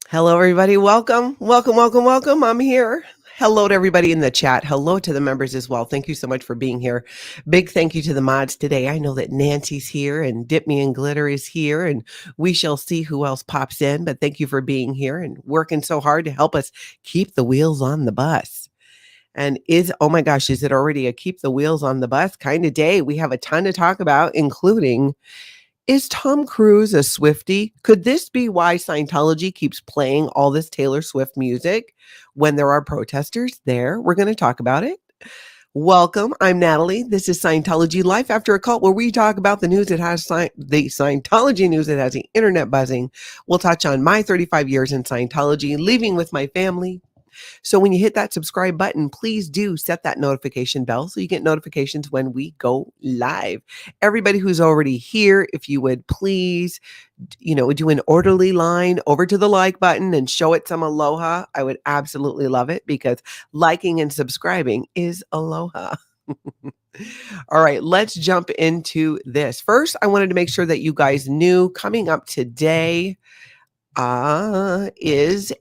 Hello, everybody. Welcome, welcome, welcome, welcome. I'm here. Hello to everybody in the chat. Hello to the members as well. Thank you so much for being here. Big thank you to the mods today. I know that Nancy's here and Dip Me in Glitter is here, and we shall see who else pops in. But thank you for being here and working so hard to help us keep the wheels on the bus. And oh my gosh, is it already a keep the wheels on the bus kind of day? We have a ton to talk about, including, is Tom Cruise a Swifty? Could this be why Scientology keeps playing all this Taylor Swift music when there are protesters there? We're going to talk about it. Welcome. I'm Natalie. This is Scientology Life After a Cult, where we talk about the news that has the Scientology news that has the internet buzzing. We'll touch on my 35 years in Scientology, leaving with my family. So when you hit that subscribe button, please do set that notification bell so you get notifications when we go live. Everybody who's already here, if you would please, do an orderly line over to the like button and show it some aloha. I would absolutely love it because liking and subscribing is aloha. All right, let's jump into this. First, I wanted to make sure that you guys knew coming up today is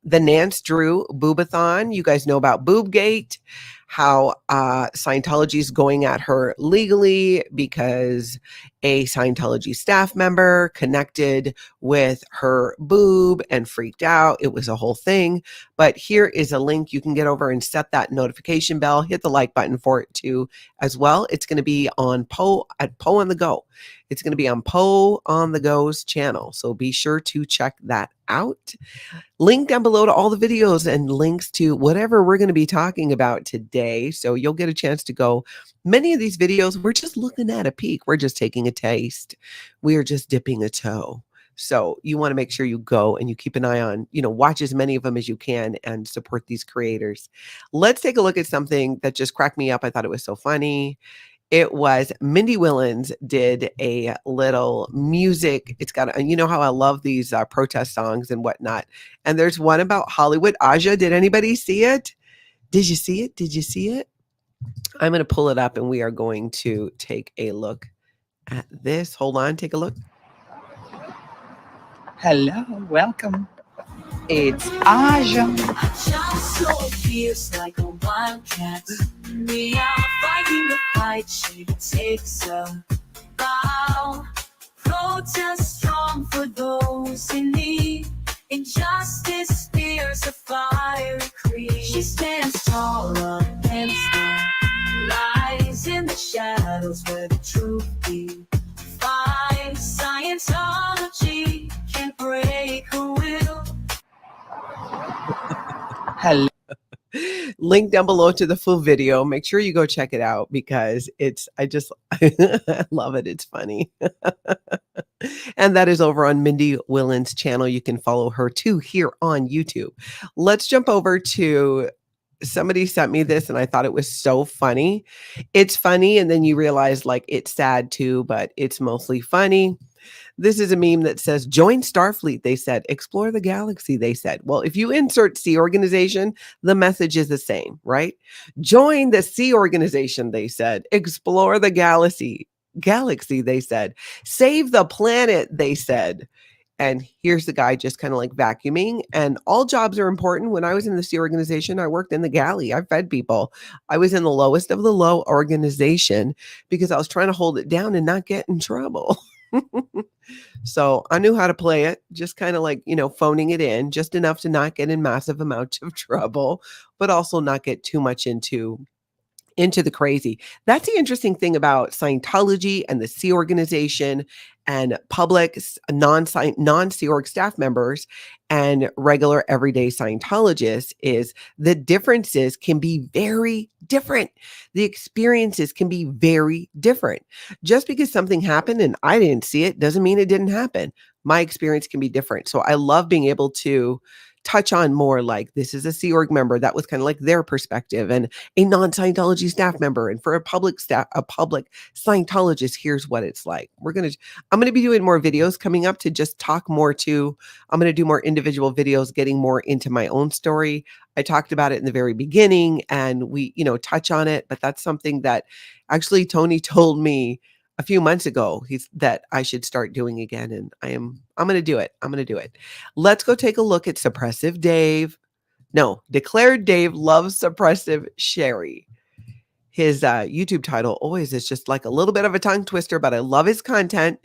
the NANCE Drew BOOB-A-THON. You guys know about Boobgate, how Scientology is going at her legally because a Scientology staff member connected with her boob and freaked out. It was a whole thing. But here is a link. You can get over and set that notification bell. Hit the like button for it too as well. It's going to be on at Poe on the Go. It's going to be on Poe on the Go's channel. So be sure to check that out. Link down below to all the videos and links to whatever we're going to be talking about today. So you'll get a chance to go. Many of these videos, we're just looking at a peek. We're just taking a taste. We are just dipping a toe. So you want to make sure you go and you keep an eye on, watch as many of them as you can and support these creators. Let's take a look at something that just cracked me up. I thought it was so funny. It was MINDY WILLENS did a little music. It's got, you know how I love these protest songs and whatnot. And there's one about Hollywood. Aja, did anybody see it? Did you see it? Did you see it? I'm going to pull it up and we are going to take a look at this. Hold on, take a look. Hello, welcome. It's Aja. So fierce like a wildcat. We are fighting the fight. She takes a bow. Protest strong for those in need. Injustice fears a fiery creed. She stands tall against the lies in the shadows where the truth be. Fight Scientology can't break her will. Hello. Link down below to the full video. Make sure you go check it out because I love it. It's funny. And that is over on MINDY WILLENS' channel. You can follow her too here on YouTube. Let's jump over to, somebody sent me this and I thought it was so funny. It's funny. And then you realize like it's sad too, but it's mostly funny. This is a meme that says, join Starfleet, they said. Explore the galaxy, they said. Well, if you insert Sea Organization, the message is the same, right? Join the Sea Organization, they said. Explore the galaxy, they said. Save the planet, they said. And here's the guy just kind of like vacuuming. And all jobs are important. When I was in the Sea Organization, I worked in the galley. I fed people. I was in the lowest of the low organization because I was trying to hold it down and not get in trouble. So I knew how to play it, just kind of like, phoning it in just enough to not get in massive amounts of trouble, but also not get too much into the crazy. That's the interesting thing about Scientology and the Sea Organization and public non-Sea Org staff members and regular everyday Scientologists is the differences can be very different. The experiences can be very different. Just because something happened and I didn't see it doesn't mean it didn't happen. My experience can be different. So I love being able to touch on more like this is a Sea Org member. That was kind of like their perspective, and a non-Scientology staff member. And for a public Scientologist, here's what it's like. I'm going to be doing more videos coming up to just talk more to, I'm going to do more individual videos, getting more into my own story. I talked about it in the very beginning and we, touch on it, but that's something that actually Tony told me a few months ago that I should start doing again, and I'm going to do it. I'm going to do it. Let's go take a look at Suppressive Dave. No, Declared Dave loves Suppressive SHERRI. His YouTube title always is just like a little bit of a tongue twister, but I love his content.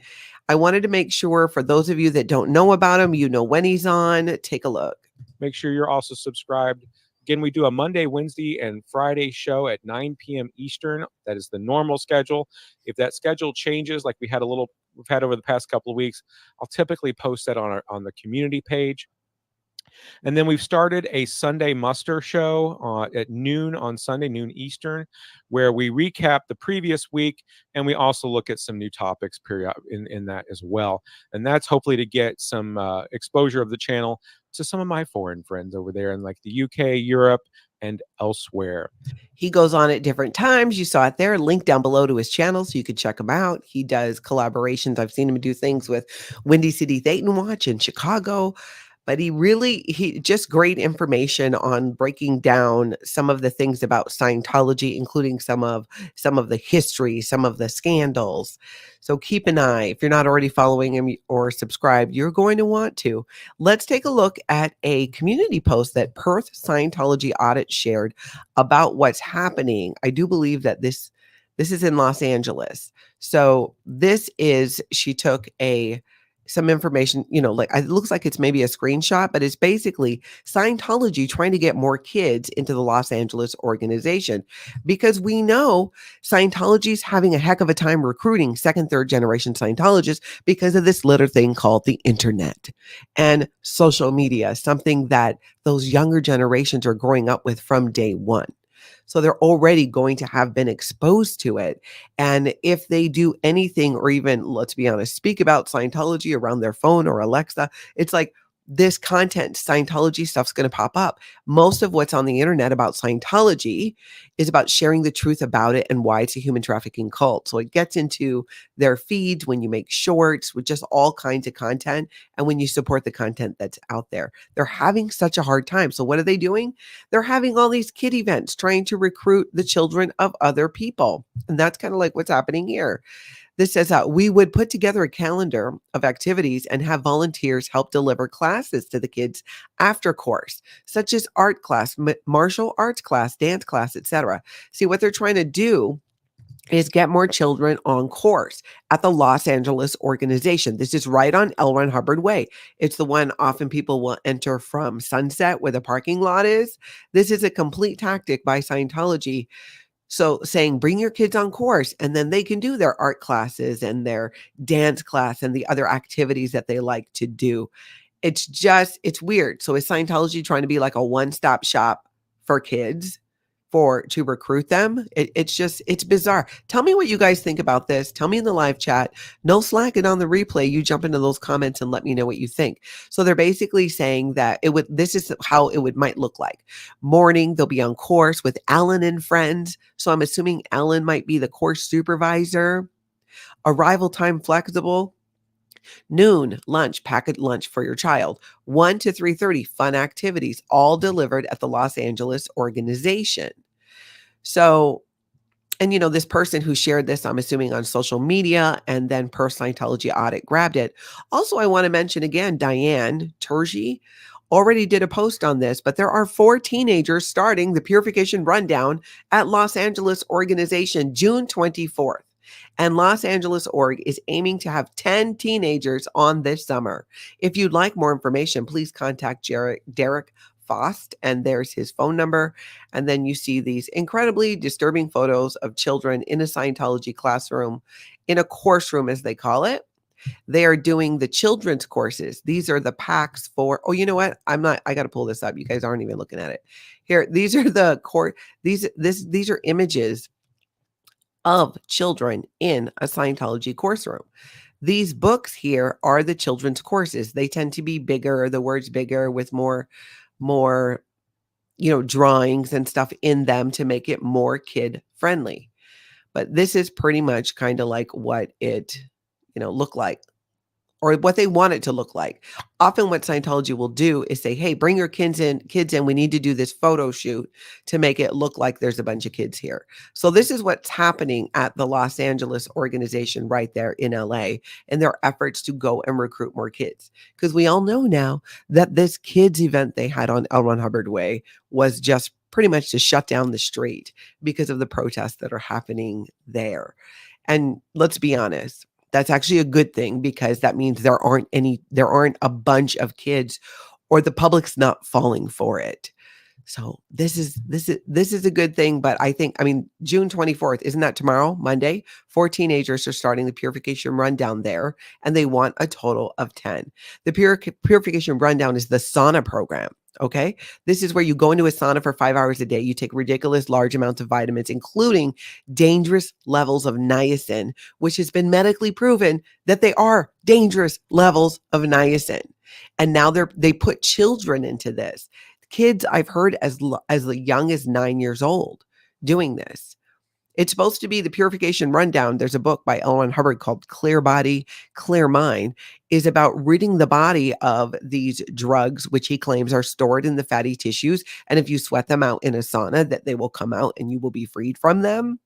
I wanted to make sure for those of you that don't know about him, you know when he's on. Take a look. Make sure you're also subscribed. Again, we do a Monday, Wednesday, and Friday show at 9 p.m. Eastern. That is the normal schedule. If that schedule changes, like we've had over the past couple of weeks, I'll typically post that on the community page. And then we've started a Sunday muster show at noon on Sunday, noon Eastern, where we recap the previous week, and we also look at some new topics in that as well. And that's hopefully to get some exposure of the channel to some of my foreign friends over there in like the UK, Europe, and elsewhere. He goes on at different times. You saw it there. Link down below to his channel so you can check him out. He does collaborations. I've seen him do things with Windy City Thetan Watch in Chicago. But he just great information on breaking down some of the things about Scientology, including some of the history, some of the scandals. So keep an eye. If you're not already following him or subscribed, you're going to want to. Let's take a look at a community post that Perth Scientology Audit shared about what's happening. I do believe that this is in Los Angeles. So she took some information, like it looks like it's maybe a screenshot, but it's basically Scientology trying to get more kids into the Los Angeles organization, because we know Scientology is having a heck of a time recruiting second, third generation Scientologists because of this little thing called the internet and social media, something that those younger generations are growing up with from day one. So they're already going to have been exposed to it. And if they do anything, or even, let's be honest, speak about Scientology around their phone or Alexa, it's like this content, Scientology stuff's going to pop up. Most of what's on the internet about Scientology is about sharing the truth about it and why it's a human trafficking cult. So it gets into their feeds when you make shorts with just all kinds of content, and when you support the content that's out there. They're having such a hard time. So what are they doing? They're having all these kid events trying to recruit the children of other people. And that's kind of like what's happening here. This says we would put together a calendar of activities and have volunteers help deliver classes to the kids after course, such as art class, martial arts class, dance class, etc. See, what they're trying to do is get more children on course at the Los Angeles organization. This is right on Elron Hubbard Way. It's the one often people will enter from Sunset, where the parking lot is. This is a complete tactic by Scientology. So saying, bring your kids on course, and then they can do their art classes and their dance class and the other activities that they like to do. It's weird. So is Scientology trying to be like a one-stop shop for kids to recruit them? It's bizarre. Tell me what you guys think about this. Tell me in the live chat. No slacking on the replay. You jump into those comments and let me know what you think. So they're basically saying that this is how it might look like. Morning, they'll be on course with Alan and friends. So I'm assuming Alan might be the course supervisor. Arrival time flexible. Noon, lunch, packed lunch for your child. 1 to 3:30, fun activities, all delivered at the Los Angeles organization. So, and this person who shared this, I'm assuming on social media, and then Perth Scientology Audit grabbed it. Also, I want to mention again, Diane Turgi already did a post on this, but there are 4 teenagers starting the purification rundown at Los Angeles organization June 24th. And Los Angeles org is aiming to have 10 teenagers on this summer. If you'd like more information, please contact Derek Faust, and there's his phone number. And then you see these incredibly disturbing photos of children in a Scientology classroom, in a course room, as they call it. They are doing the children's courses. These are the packs for, you know what? I got to pull this up. You guys aren't even looking at it. Here, these are these are images of children in a Scientology course room. These books here are the children's courses. They tend to be bigger, the words bigger, with more drawings and stuff in them to make it more kid friendly. But this is pretty much kind of like what it looked like. or what they want it to look like. Often what Scientology will do is say, hey, bring your kids in. We need to do this photo shoot to make it look like there's a bunch of kids here. So this is what's happening at the Los Angeles organization right there in LA in their efforts to go and recruit more kids. Because we all know now that this kids event they had on Elron Hubbard Way was just pretty much to shut down the street because of the protests that are happening there. And let's be honest, that's actually a good thing, because that means there aren't a bunch of kids, or the public's not falling for it. So this is a good thing. But I mean, June 24th, isn't that tomorrow, Monday? 4 teenagers are starting the purification rundown there, and they want a total of 10. The purification rundown is the sauna program. Okay. This is where you go into a sauna for 5 hours a day. You take ridiculous large amounts of vitamins, including dangerous levels of niacin, which has been medically proven that they are dangerous levels of niacin. And now they put children into this. Kids, I've heard as young as 9 years old doing this. It's supposed to be the purification rundown. There's a book by Elron Hubbard called Clear Body, Clear Mind, is about ridding the body of these drugs, which he claims are stored in the fatty tissues. And if you sweat them out in a sauna, that they will come out and you will be freed from them.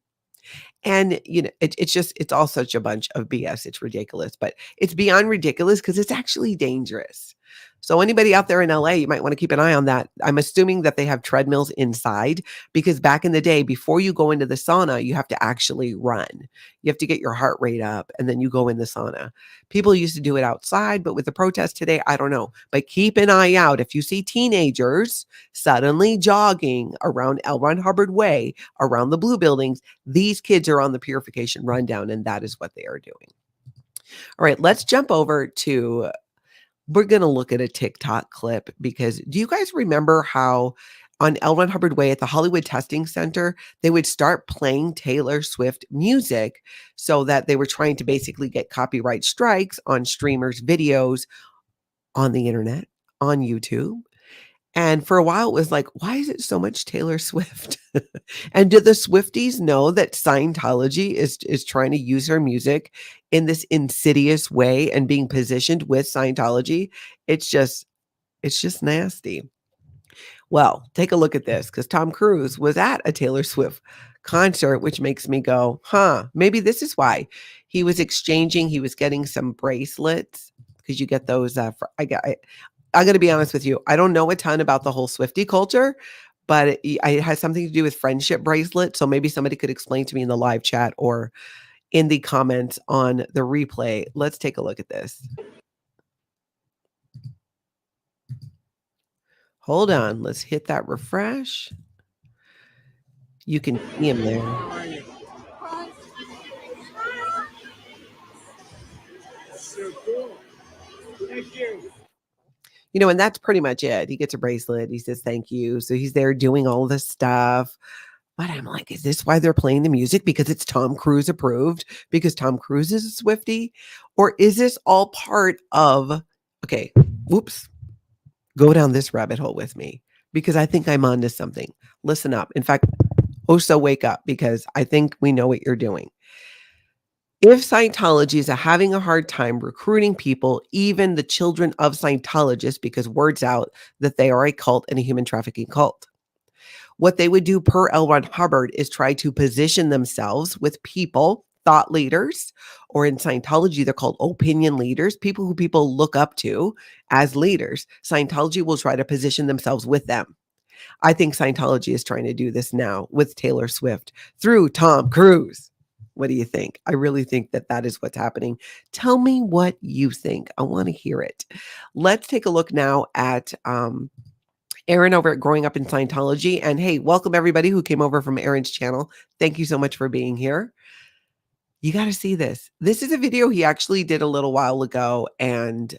And, it's all such a bunch of BS. It's ridiculous, but it's beyond ridiculous because it's actually dangerous. So anybody out there in LA, you might want to keep an eye on that. I'm assuming that they have treadmills inside, because back in the day, before you go into the sauna, you have to actually run. You have to get your heart rate up, and then you go in the sauna. People used to do it outside, but with the protest today, I don't know. But keep an eye out. If you see teenagers suddenly jogging around Elron Hubbard Way, around the blue buildings, these kids are on the purification rundown, and that is what they are doing. All right, let's jump over to... We're going to look at a TikTok clip, because do you guys remember how on Elron Hubbard Way at the Hollywood Testing Center, they would start playing Taylor Swift music so that they were trying to basically get copyright strikes on streamers' videos on the internet, on YouTube. And for a while, it was like, why is it so much Taylor Swift? And do the Swifties know that Scientology is trying to use her music in this insidious way and being positioned with Scientology? It's just nasty. Well, take a look at this, because Tom Cruise was at a Taylor Swift concert, which makes me go, maybe this is why he was getting some bracelets, because you get those I'm going to be honest with you. I don't know a ton about the whole Swifty culture, but it has something to do with friendship bracelet. So maybe somebody could explain to me in the live chat or in the comments on the replay. Let's take a look at this. Hold on. Let's hit that refresh. You can see him there. So cool. Thank you. And that's pretty much it. He gets a bracelet. He says, thank you. So he's there doing all this stuff. But I'm like, is this why they're playing the music? Because it's Tom Cruise approved? Because Tom Cruise is a Swiftie? Or is this all part of, okay, whoops, go down this rabbit hole with me, because I think I'm onto something. Listen up. In fact, so wake up, because I think we know what you're doing. If Scientology is having a hard time recruiting people, even the children of Scientologists, because word's out that they are a cult and a human trafficking cult, what they would do per Elron Hubbard is try to position themselves with people, thought leaders, or in Scientology, they're called opinion leaders, people who people look up to as leaders. Scientology will try to position themselves with them. I think Scientology is trying to do this now with Taylor Swift through Tom Cruise. What do you think? I really think that is what's happening. Tell me what you think. I want to hear it. Let's take a look now at Aaron over at Growing Up in Scientology. And hey, welcome everybody who came over from Aaron's channel. Thank you so much for being here. You got to see this. This is a video he actually did a little while ago. And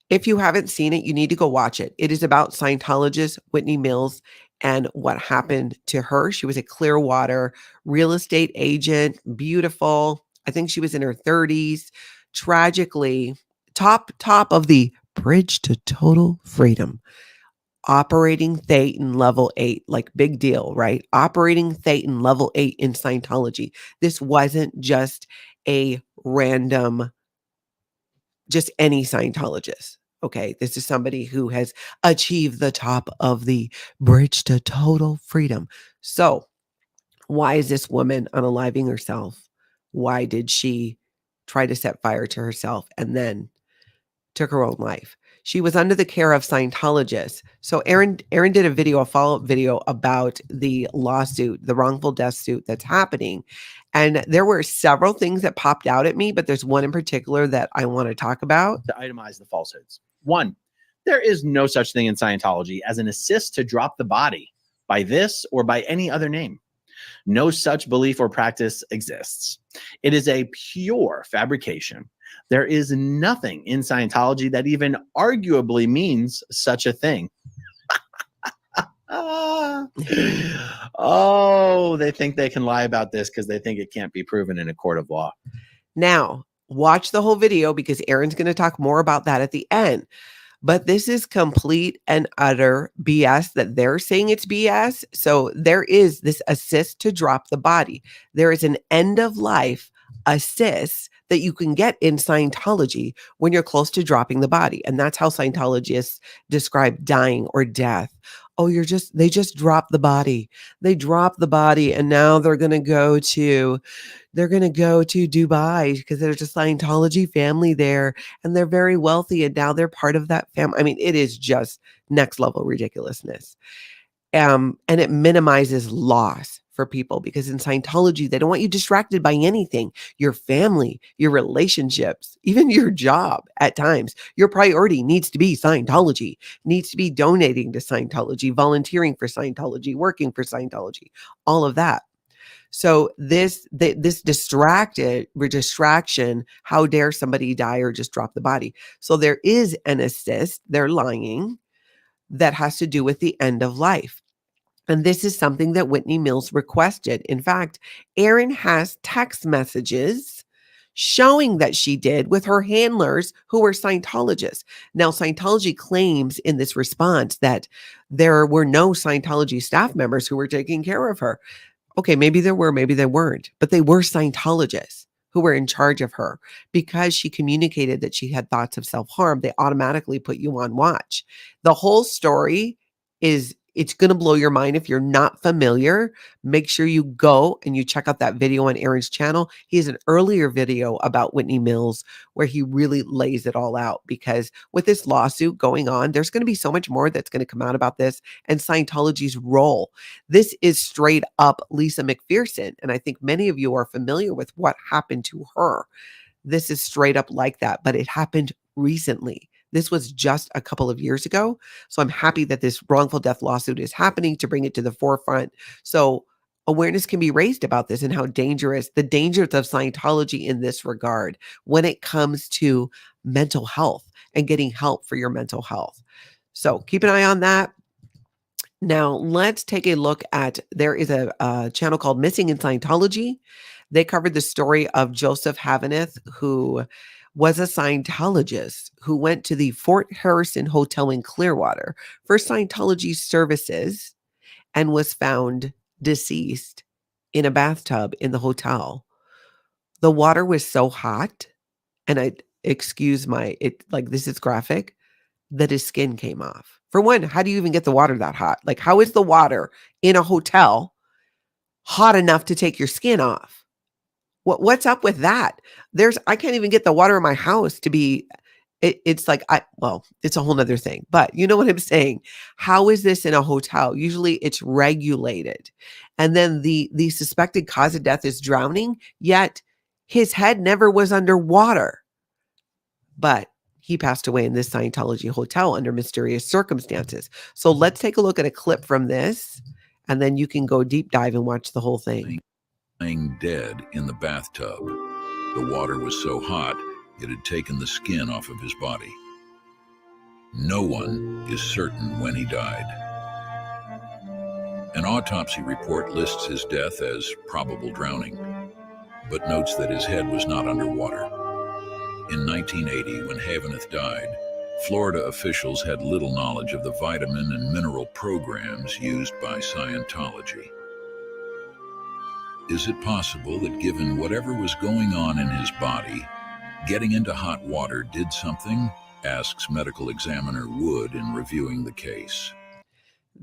if you haven't seen it, you need to go watch it. It is about Scientologist Whitney Mills and what happened to her. She was a Clearwater real estate agent, beautiful. I think she was in her 30s. Tragically, top of the bridge to total freedom. Operating Thetan level 8, like big deal, right? Operating Thetan level 8 in Scientology. This wasn't just a random just any Scientologist. Okay, this is somebody who has achieved the top of the bridge to total freedom. So, why is this woman unaliving herself? Why did she try to set fire to herself and then took her own life? She was under the care of Scientologists. So Aaron did a follow-up video about the lawsuit, the wrongful death suit that's happening. And there were several things that popped out at me, but there's one in particular that I want to talk about. To itemize the falsehoods. One, there is no such thing in Scientology as an assist to drop the body by this or by any other name. No such belief or practice exists. It is a pure fabrication. There is nothing in Scientology that even arguably means such a thing. Oh, they think they can lie about this because they think it can't be proven in a court of law. Now, watch the whole video because Aaron's going to talk more about that at the end. But this is complete and utter BS that they're saying it's BS. So there is this assist to drop the body. There is an end of life assist that you can get in Scientology when you're close to dropping the body. And that's how Scientologists describe dying or death. Oh, they just drop the body. They drop the body and now they're going to go to Dubai because there's a Scientology family there and they're very wealthy and now they're part of that family. I mean, it is just next level ridiculousness. And it minimizes loss for people because in Scientology, they don't want you distracted by anything, your family, your relationships, even your job at times. Your priority needs to be Scientology, needs to be donating to Scientology, volunteering for Scientology, working for Scientology, all of that. So this distraction, how dare somebody die or just drop the body? So there is an assist, they're lying, that has to do with the end of life. And this is something that Whitney Mills requested. In fact, Aaron has text messages showing that she did with her handlers who were Scientologists. Now, Scientology claims in this response that there were no Scientology staff members who were taking care of her. Okay, maybe there were, maybe they weren't, but they were Scientologists who were in charge of her because she communicated that she had thoughts of self-harm. They automatically put you on watch. The whole story it's going to blow your mind. If you're not familiar, make sure you go and you check out that video on Aaron's channel. He has an earlier video about Whitney Mills where he really lays it all out because with this lawsuit going on, there's going to be so much more that's going to come out about this and Scientology's role. This is straight up Lisa McPherson. And I think many of you are familiar with what happened to her. This is straight up like that, but it happened recently. This was just a couple of years ago. So I'm happy that this wrongful death lawsuit is happening to bring it to the forefront. So awareness can be raised about this and how the dangers of Scientology in this regard when it comes to mental health and getting help for your mental health. So keep an eye on that. Now let's take a look at, there is a channel called Missing in Scientology. They covered the story of Joseph Havenith, who was a Scientologist who went to the Fort Harrison Hotel in Clearwater for Scientology services and was found deceased in a bathtub in the hotel. The water was so hot, and this is graphic, that his skin came off. For one, how do you even get the water that hot? Like, how is the water in a hotel hot enough to take your skin off? What's up with that? I can't even get the water in my house to be, it's a whole nother thing, but you know what I'm saying? How is this in a hotel? Usually it's regulated. And then the suspected cause of death is drowning, yet his head never was underwater. But he passed away in this Scientology hotel under mysterious circumstances. So let's take a look at a clip from this, and then you can go deep dive and watch the whole thing. Lying dead in the bathtub. The water was so hot, it had taken the skin off of his body. No one is certain when he died. An autopsy report lists his death as probable drowning, but notes that his head was not underwater. In 1980, when Havenith died, Florida officials had little knowledge of the vitamin and mineral programs used by Scientology. Is it possible that given whatever was going on in his body, Getting into hot water did something? Asks medical examiner Wood in reviewing the case.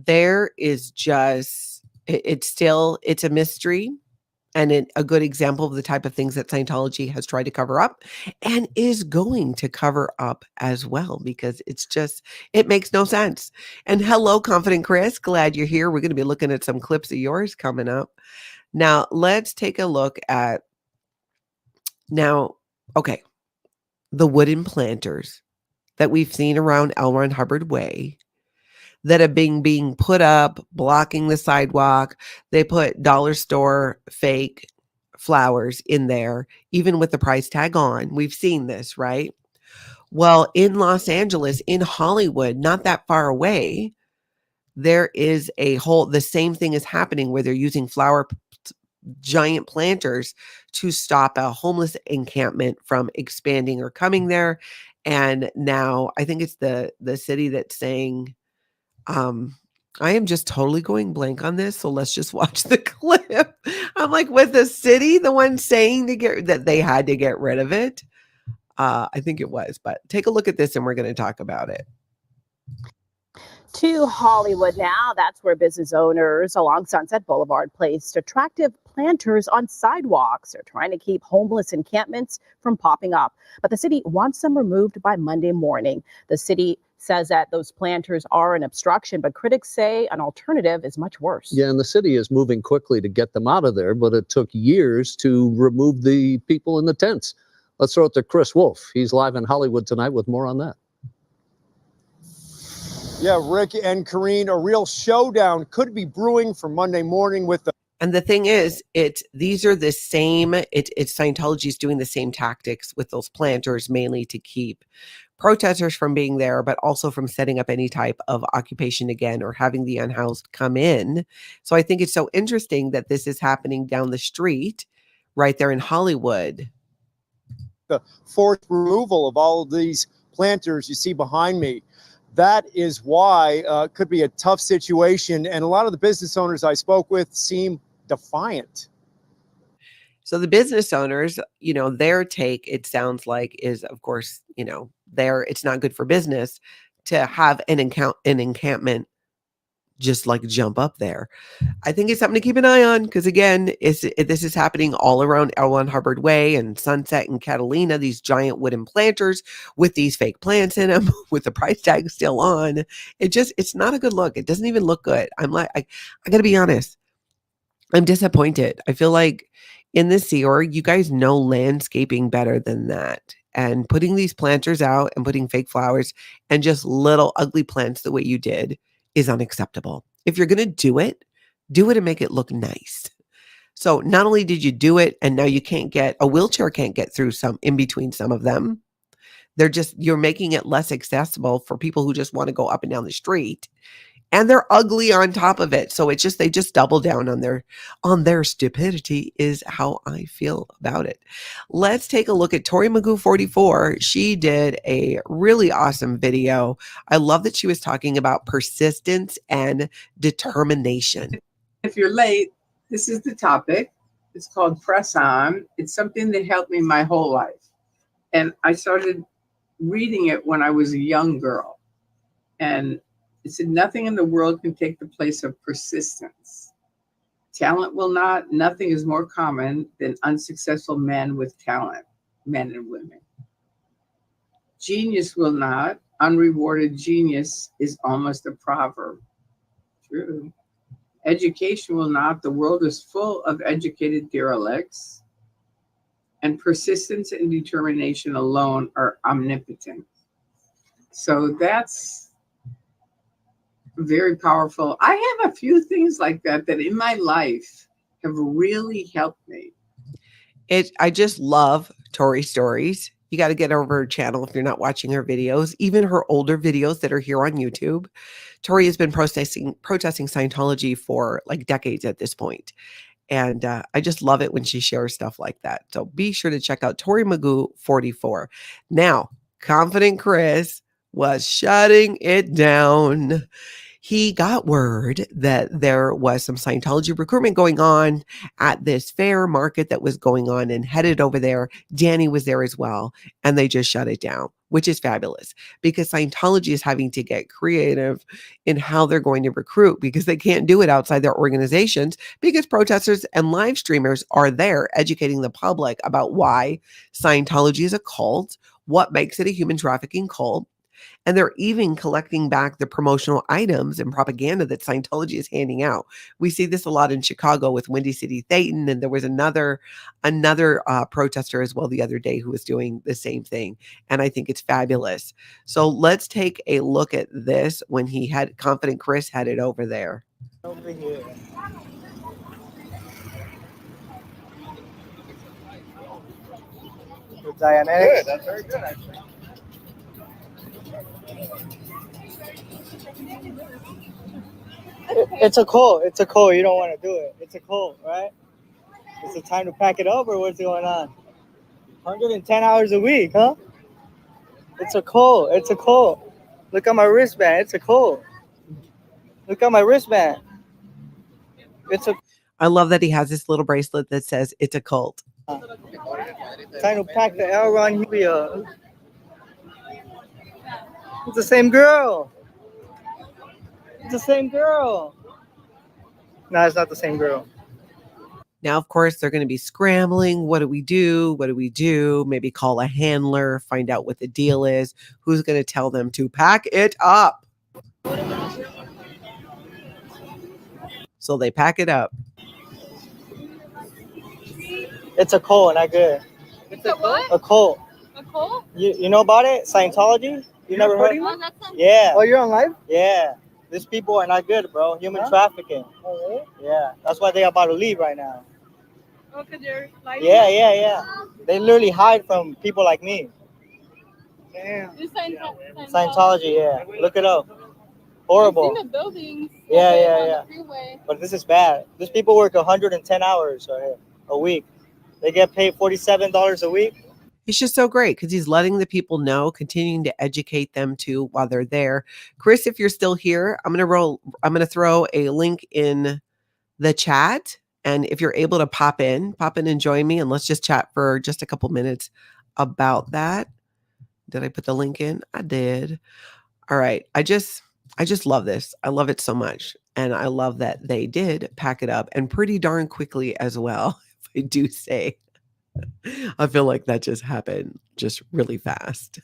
There is just, it's a mystery and a good example of the type of things that Scientology has tried to cover up and is going to cover up as well, because it makes no sense. And hello, Confident Chris. Glad you're here. We're going to be looking at some clips of yours coming up. Now, let's take a look at okay, the wooden planters that we've seen around Elron Hubbard Way that are being put up, blocking the sidewalk. They put dollar store fake flowers in there, even with the price tag on. We've seen this, right? Well, in Los Angeles, in Hollywood, not that far away, there is the same thing is happening where they're using giant planters to stop a homeless encampment from expanding or coming there. And now I think it's the city that's saying, I am just totally going blank on this, so let's just watch the clip. I'm like, with the city, the one saying that they had to get rid of it. I think it was, but take a look at this and we're going to talk about it. To Hollywood now. That's where business owners along Sunset Boulevard placed attractive planters on sidewalks. They're trying to keep homeless encampments from popping up, but the city wants them removed by Monday morning. The city says that those planters are an obstruction, but critics say an alternative is much worse. Yeah, and the city is moving quickly to get them out of there, but it took years to remove the people in the tents. Let's throw it to Chris Wolf. He's live in Hollywood tonight with more on that. Yeah, Rick and Karine, a real showdown could be brewing for Monday morning with the. And the thing is, these are the same, it's Scientology's doing the same tactics with those planters, mainly to keep protesters from being there, but also from setting up any type of occupation again or having the unhoused come in. So I think it's so interesting that this is happening down the street right there in Hollywood. The forced removal of all of these planters you see behind me. That is why it could be a tough situation. And a lot of the business owners I spoke with seem defiant. So the business owners, their take, it sounds like, is, of course, it's not good for business to have an encampment just like jump up there. I think it's something to keep an eye on because, again, this is happening all around Elron Hubbard Way and Sunset and Catalina, these giant wooden planters with these fake plants in them with the price tag still on. It's not a good look. It doesn't even look good. I'm like, I got to be honest. I'm disappointed. I feel like in this Sea Org, you guys know landscaping better than that. And putting these planters out and putting fake flowers and just little ugly plants the way you did is unacceptable. If you're going to do it and make it look nice. So not only did you do it, and now a wheelchair can't get through in between some of them. You're making it less accessible for people who just want to go up and down the street. And they're ugly on top of it. So they just double down on their stupidity is how I feel about it. Let's take a look at Tori Mago44. She did a really awesome video. I love that she was talking about persistence and determination. If you're late, this is the topic. It's called Press On. It's something that helped me my whole life. And I started reading it when I was a young girl. And it said, nothing in the world can take the place of persistence. Talent will not. Nothing is more common than unsuccessful men with talent, men and women. Genius will not. Unrewarded genius is almost a proverb. True. Education will not. The world is full of educated derelicts. And persistence and determination alone are omnipotent. So that's very powerful. I have a few things like that in my life have really helped me. I just love Tori's stories. You got to get over her channel if you're not watching her videos, even her older videos that are here on YouTube. Tori has been protesting Scientology for like decades at this point. And I just love it when she shares stuff like that. So be sure to check out Tori Mago44. Now, Confident Chris was shutting it down. he got word that there was some Scientology recruitment going on at this fair market that was going on, and headed over there. Danny was there as well, and they just shut it down, which is fabulous because Scientology is having to get creative in how they're going to recruit, because they can't do it outside their organizations, because protesters and live streamers are there educating the public about why Scientology is a cult, what makes it a human trafficking cult. And they're even collecting back the promotional items and propaganda that Scientology is handing out. We see this a lot in Chicago with Windy City Thetan, and there was another protester as well the other day who was doing the same thing. And I think it's fabulous. So let's take a look at this when he had Confident Chris headed over there. Over here. Dianetics. Good, that's very good actually. It's a cult. It's a cult. You don't want to do it. It's a cult, right? Is it time to pack it up, or what's going on? 110 hours a week, huh? It's a cult. It's a cult. Look at my wristband. It's a cult. Look at my wristband. I love that he has this little bracelet that says it's a cult. Time to pack the Elron Cub. It's the same girl. It's the same girl. No, it's not the same girl. Now, of course, they're going to be scrambling. What do we do? What do we do? Maybe call a handler, find out what the deal is. Who's going to tell them to pack it up? So they pack it up. It's a cult, not good. It's a what? A cult. A cult? You know about it? Scientology? You never heard? Yeah. Oh, you're on live? Yeah. These people are not good, bro. Human trafficking. Oh, really? Yeah. That's why they're about to leave right now. Oh, because they're like... Yeah. They literally hide from people like me. Damn. Scientology, yeah. Look it up. Horrible. I've seen the buildings. Yeah. On the freeway. But this is bad. These people work 110 hours a week. They get paid $47 a week. He's just so great because he's letting the people know, continuing to educate them too while they're there. Chris, if you're still here, I'm going to throw a link in the chat. And if you're able to pop in and join me, and let's just chat for just a couple minutes about that. Did I put the link in? I did. All right. I just love this. I love it so much. And I love that they did pack it up, and pretty darn quickly as well, if I do say. I feel like that just happened just really fast.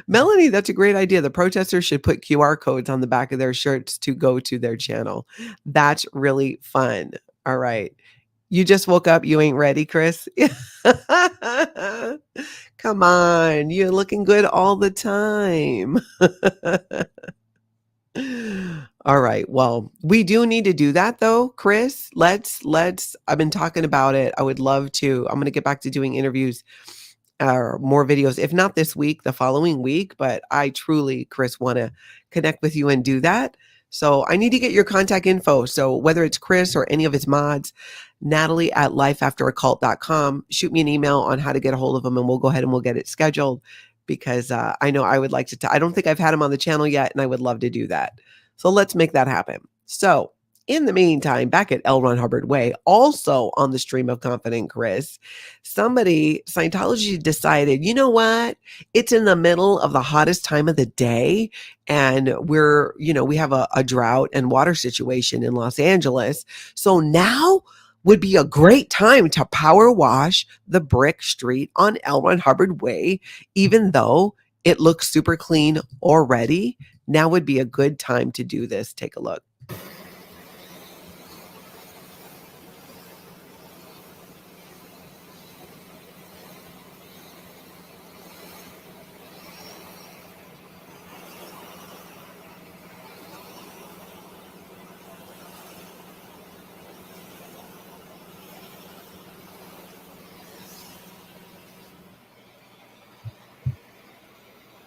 Melanie, that's a great idea. The protesters should put QR codes on the back of their shirts to go to their channel. That's really fun. All right. You just woke up. You ain't ready, Chris? Come on. You're looking good all the time. All right. Well, we do need to do that though, Chris. Let's, I've been talking about it. I would love to. I'm going to get back to doing interviews or more videos, if not this week, the following week. But I truly, Chris, want to connect with you and do that. So I need to get your contact info. So whether it's Chris or any of his mods, Natalie at lifeafteracult.com, shoot me an email on how to get a hold of him, and we'll go ahead and we'll get it scheduled, because I know I would like to. I don't think I've had him on the channel yet, and I would love to do that. So let's make that happen. So in the meantime, back at Elron Hubbard Way, also on the stream of Confident Chris, Scientology decided, you know what? It's in the middle of the hottest time of the day, and we have a drought and water situation in Los Angeles. So now would be a great time to power wash the brick street on Elron Hubbard Way, even though it looks super clean already. Now would be a good time to do this. Take a look.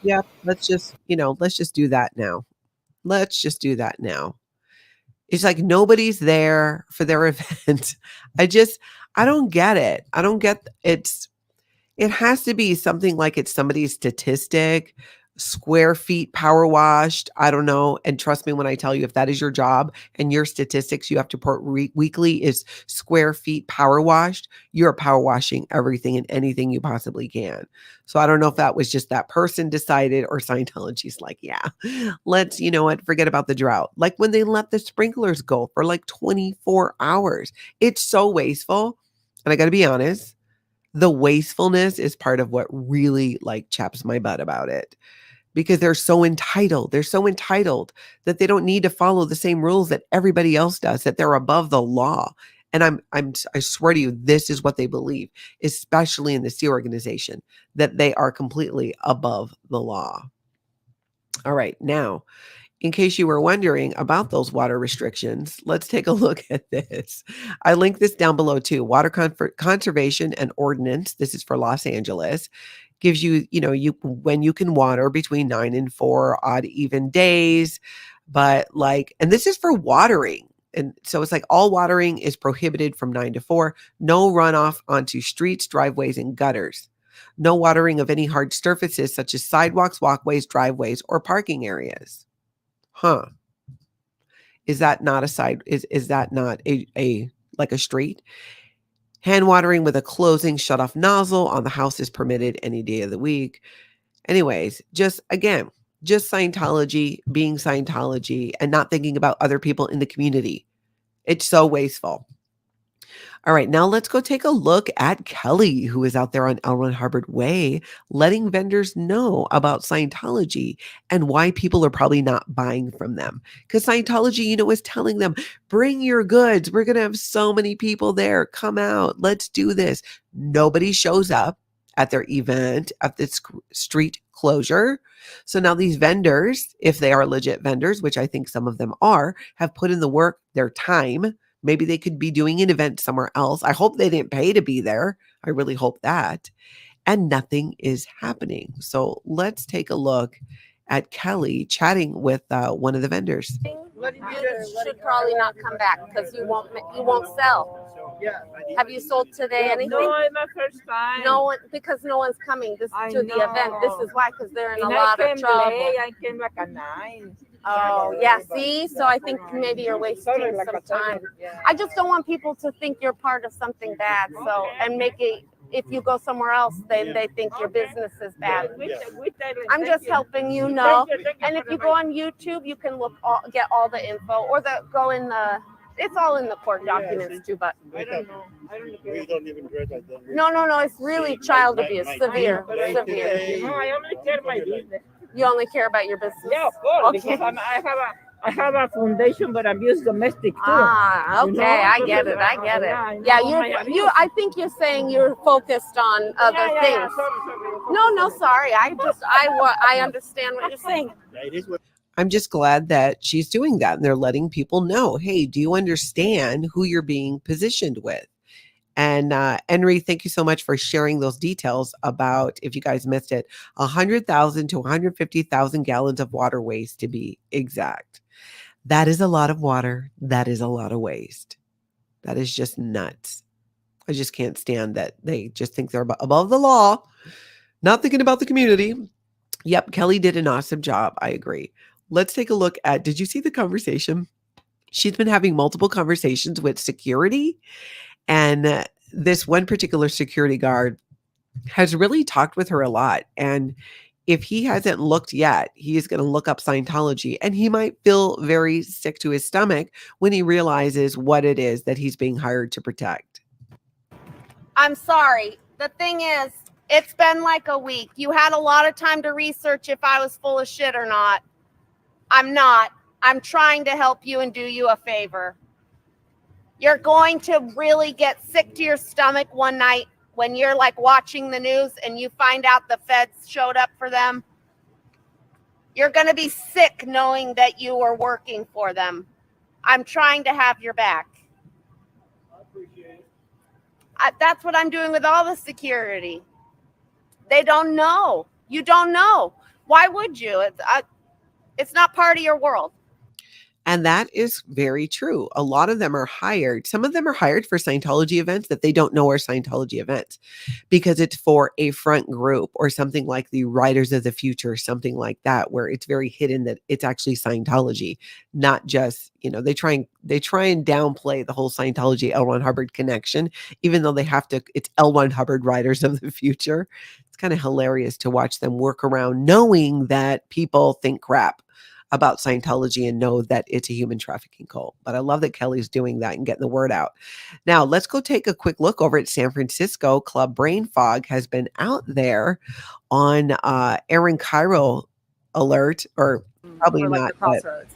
Yeah, let's just do that now. Let's just do that now. It's like nobody's there for their event. I don't get it. I don't get it. It has to be something like it's somebody's statistic square feet power washed. I don't know. And trust me when I tell you, if that is your job and your statistics you have to report weekly is square feet power washed, you're power washing everything and anything you possibly can. So I don't know if that was just that person decided or Scientology's like, yeah, let's, you know what, forget about the drought. Like when they let the sprinklers go for like 24 hours. It's so wasteful. And I got to be honest, the wastefulness is part of what really like chaps my butt about it. Because they're so entitled. They're so entitled that they don't need to follow the same rules that everybody else does, that they're above the law. And I swear to you, this is what they believe, especially in the Sea organization, that they are completely above the law. All right. Now, in case you were wondering about those water restrictions, let's take a look at this. I linked this down below too. Water Conservation and Ordinance. This is for Los Angeles. Gives you, when you can water between 9 and 4 odd even days. But and this is for watering. And so it's like all watering is prohibited from 9 to 4. No runoff onto streets, driveways, and gutters. No watering of any hard surfaces such as sidewalks, walkways, driveways, or parking areas. Huh. Is that not is that not a street? Hand watering with a closing shut-off nozzle on the house is permitted any day of the week. Anyways, just Scientology being Scientology and not thinking about other people in the community. It's so wasteful. All right, now let's go take a look at Kelly, who is out there on Elron Cub Way, letting vendors know about Scientology and why people are probably not buying from them. Because Scientology, is telling them, bring your goods. We're going to have so many people there. Come out. Let's do this. Nobody shows up at their event at this street closure. So now these vendors, if they are legit vendors, which I think some of them are, have put in the work, their time. Maybe they could be doing an event somewhere else. I hope they didn't pay to be there. I really hope that. And nothing is happening. So let's take a look at Kelly chatting with one of the vendors. You should probably not come back because you won't sell. Have you sold today anything? No, it's my first time. No one, because no one's coming to the event. This is why, because they're in a lot of trouble. I came back at 9. Oh, yeah, see? So I think maybe you're wasting some time. I just don't want people to think you're part of something bad. So, and make it, if you go somewhere else, they think your business is bad. I'm just helping you know. And if you go on YouTube, you can get all the info, or go in the, it's all in the court documents too, but. I don't know. We don't even dress like that. No, it's really child abuse, severe. No, I only care about business. You only care about your business? Yeah, of course, okay. Because I have a foundation, but abuse domestic too. Ah, okay, I get it. Yeah, I think you're saying you're focused on other things. No, sorry. I understand what you're saying. I'm just glad that she's doing that and they're letting people know, hey, do you understand who you're being positioned with? And Henry, thank you so much for sharing those details about, if you guys missed it, 100,000 to 150,000 gallons of water waste to be exact. That is a lot of water. That is a lot of waste. That is just nuts. I just can't stand that they just think they're above the law, not thinking about the community. Yep, Kelly did an awesome job. I agree. Let's take a look at, did you see the conversation? She's been having multiple conversations with security. And this one particular security guard has really talked with her a lot. And if he hasn't looked yet, he is going to look up Scientology, and he might feel very sick to his stomach when he realizes what it is that he's being hired to protect. I'm sorry. The thing is, it's been like a week. You had a lot of time to research if I was full of shit or not. I'm not. I'm trying to help you and do you a favor. You're going to really get sick to your stomach one night when you're like watching the news and you find out the feds showed up for them. You're going to be sick knowing that you were working for them. I'm trying to have your back. I appreciate it. That's what I'm doing with all the security. They don't know. You don't know. Why would you? It's not part of your world. And that is very true. A lot of them are hired. Some of them are hired for Scientology events that they don't know are Scientology events because it's for a front group or something like the Riders of the Future, something like that, where it's very hidden that it's actually Scientology, not just, they try and downplay the whole Scientology Elron Hubbard connection, even though they have to, it's Elron Hubbard Riders of the Future. It's kind of hilarious to watch them work around knowing that people think crap about Scientology and know that it's a human trafficking cult. But I love that Kelly's doing that and getting the word out. Now, let's go take a quick look over at San Francisco. Club Brain Fog has been out there on Aaron Cairo alert, or probably like not. the Crossroads.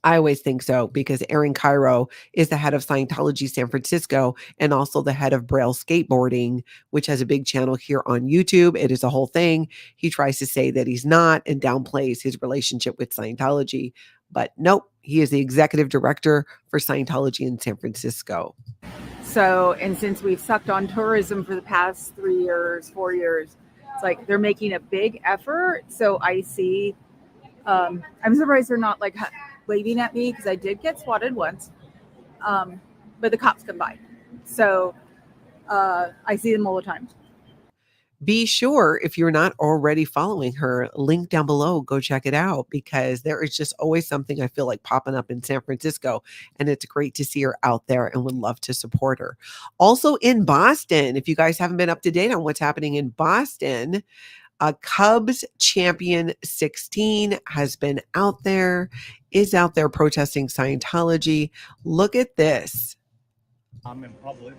I always think so, because Aaron Cairo is the head of Scientology San Francisco and also the head of Braille Skateboarding, which has a big channel here on YouTube. It is a whole thing. He tries to say that he's not and downplays his relationship with Scientology. But nope, he is the executive director for Scientology in San Francisco. So, and since we've sucked on tourism for the past 3 years, 4 years, it's like they're making a big effort. So I see, I'm surprised they're not like waving at me, because I did get swatted once, but the cops come by. So I see them all the time. Be sure, if you're not already following her, link down below, go check it out, because there is just always something I feel like popping up in San Francisco, and it's great to see her out there and would love to support her. Also in Boston, if you guys haven't been up to date on what's happening in Boston, Cubs champion 16 has been out there, is out there protesting Scientology. Look at this. I'm in public.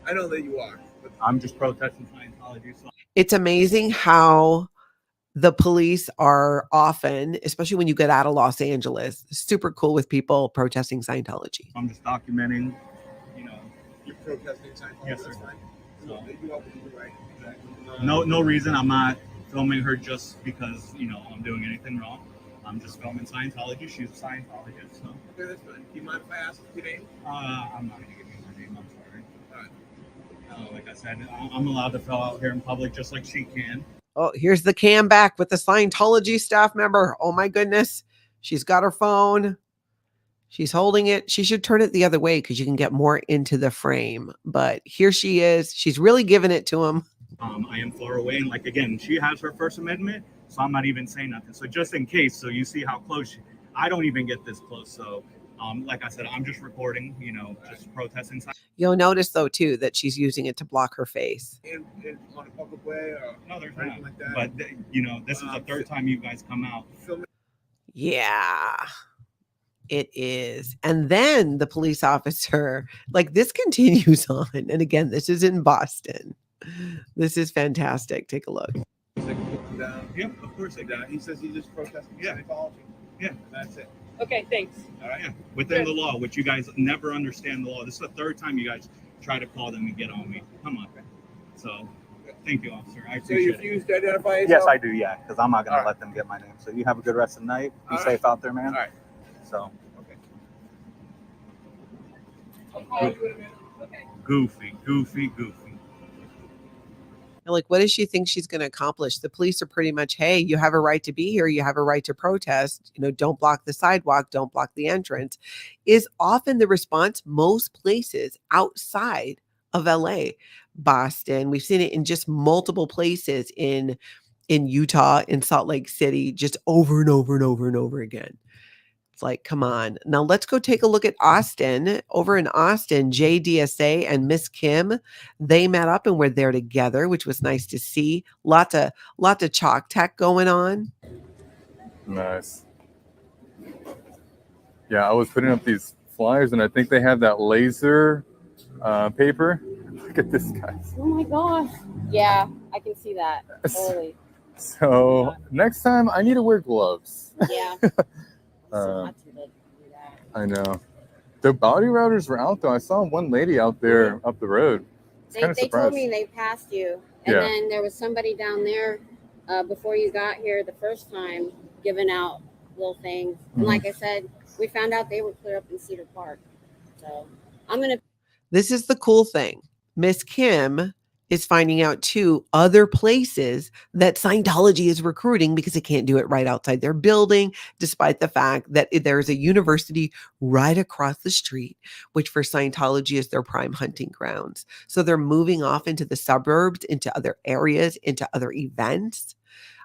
I know that you are. But I'm just protesting Scientology. So. It's amazing how the police are often, especially when you get out of Los Angeles, super cool with people protesting Scientology. I'm just documenting, You're protesting Scientology. Yes, sir. So, you have to do right. Exactly. No reason. I'm not filming her just because, I'm doing anything wrong. I'm just filming Scientology. She's a Scientologist. So. Okay, that's fine. Do you mind if I ask your name? I'm not going to give you her name. I'm sorry. All right. Like I said, I'm allowed to fill out here in public just like she can. Oh, here's the cam back with the Scientology staff member. Oh my goodness. She's got her phone. She's holding it. She should turn it the other way because you can get more into the frame. But here she is. She's really giving it to him. I am far away. And again, she has her First Amendment, so I'm not even saying nothing. So just in case, so you see how close I don't even get this close. So like I said, I'm just recording, just protesting. You'll notice though too that she's using it to block her face. In on a public way or no, there's not. Like that. But this is the third time you guys come out. Yeah, it is. And then the police officer, this continues on. And again, this is in Boston. This is fantastic. Take a look. Yeah, of course I got. He says he's just protesting Scientology. Yeah, that's it. Okay, thanks. All right. Yeah, within the law, which you guys never understand the law. This is the third time you guys try to call them and get on me. Come on. So, thank you, officer. I appreciate it. So you refuse to identify yourself? Yes, I do. Yeah, because I'm not going to let them get my name. So you have a good rest of the night. Be safe out there, man. All right. So. Okay. Goofy. What does she think she's going to accomplish? The police are pretty much, hey, you have a right to be here. You have a right to protest. Don't block the sidewalk. Don't block the entrance. Is often the response most places outside of LA. Boston. We've seen it in just multiple places in Utah, in Salt Lake City, just over and over and over and over again. It's like, come on. Now let's go take a look at Austin. Over in Austin, JDSA and Miss Kim, they met up and were there together, which was nice to see. Lots of chalk tech going on. Nice. Yeah, I was putting up these flyers and I think they have that laser paper. Look at this, guys. Oh my gosh. Yeah, I can see that. Totally. So next time I need to wear gloves. Yeah. I know. The body routers were out though. I saw one lady out there up the road. They told me they passed you. And then there was somebody down there before you got here the first time giving out little things. And like I said, we found out they were clear up in Cedar Park. So I'm going to. This is the cool thing. Miss Kim is finding out too other places that Scientology is recruiting because they can't do it right outside their building, despite the fact that there's a university right across the street, which for Scientology is their prime hunting grounds. So they're moving off into the suburbs, into other areas, into other events.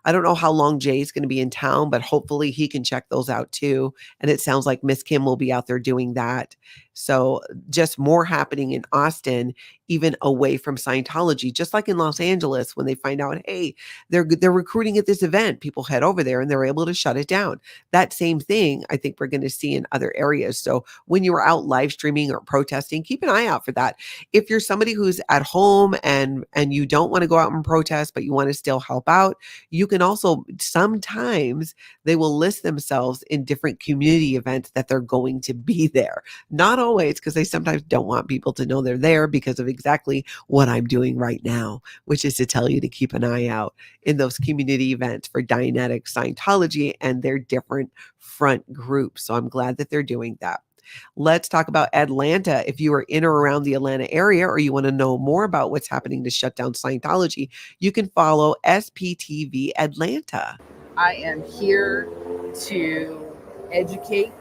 I don't know how long Jay's going to be in town, but hopefully he can check those out too. And it sounds like Miss Kim will be out there doing that. So just more happening in Austin, even away from Scientology, just like in Los Angeles, when they find out, hey, they're recruiting at this event, people head over there and they're able to shut it down. That same thing, I think we're going to see in other areas. So when you're out live streaming or protesting, keep an eye out for that. If you're somebody who's at home and you don't want to go out and protest, but you want to still help out, you can also, sometimes they will list themselves in different community events that they're going to be there. Not always, because they sometimes don't want people to know they're there because of exactly what I'm doing right now, which is to tell you to keep an eye out in those community events for Dianetic Scientology and their different front groups. So I'm glad that they're doing that. Let's talk about Atlanta. If you are in or around the Atlanta area, or you want to know more about what's happening to shut down Scientology, you can follow SPTV Atlanta. I am here to educate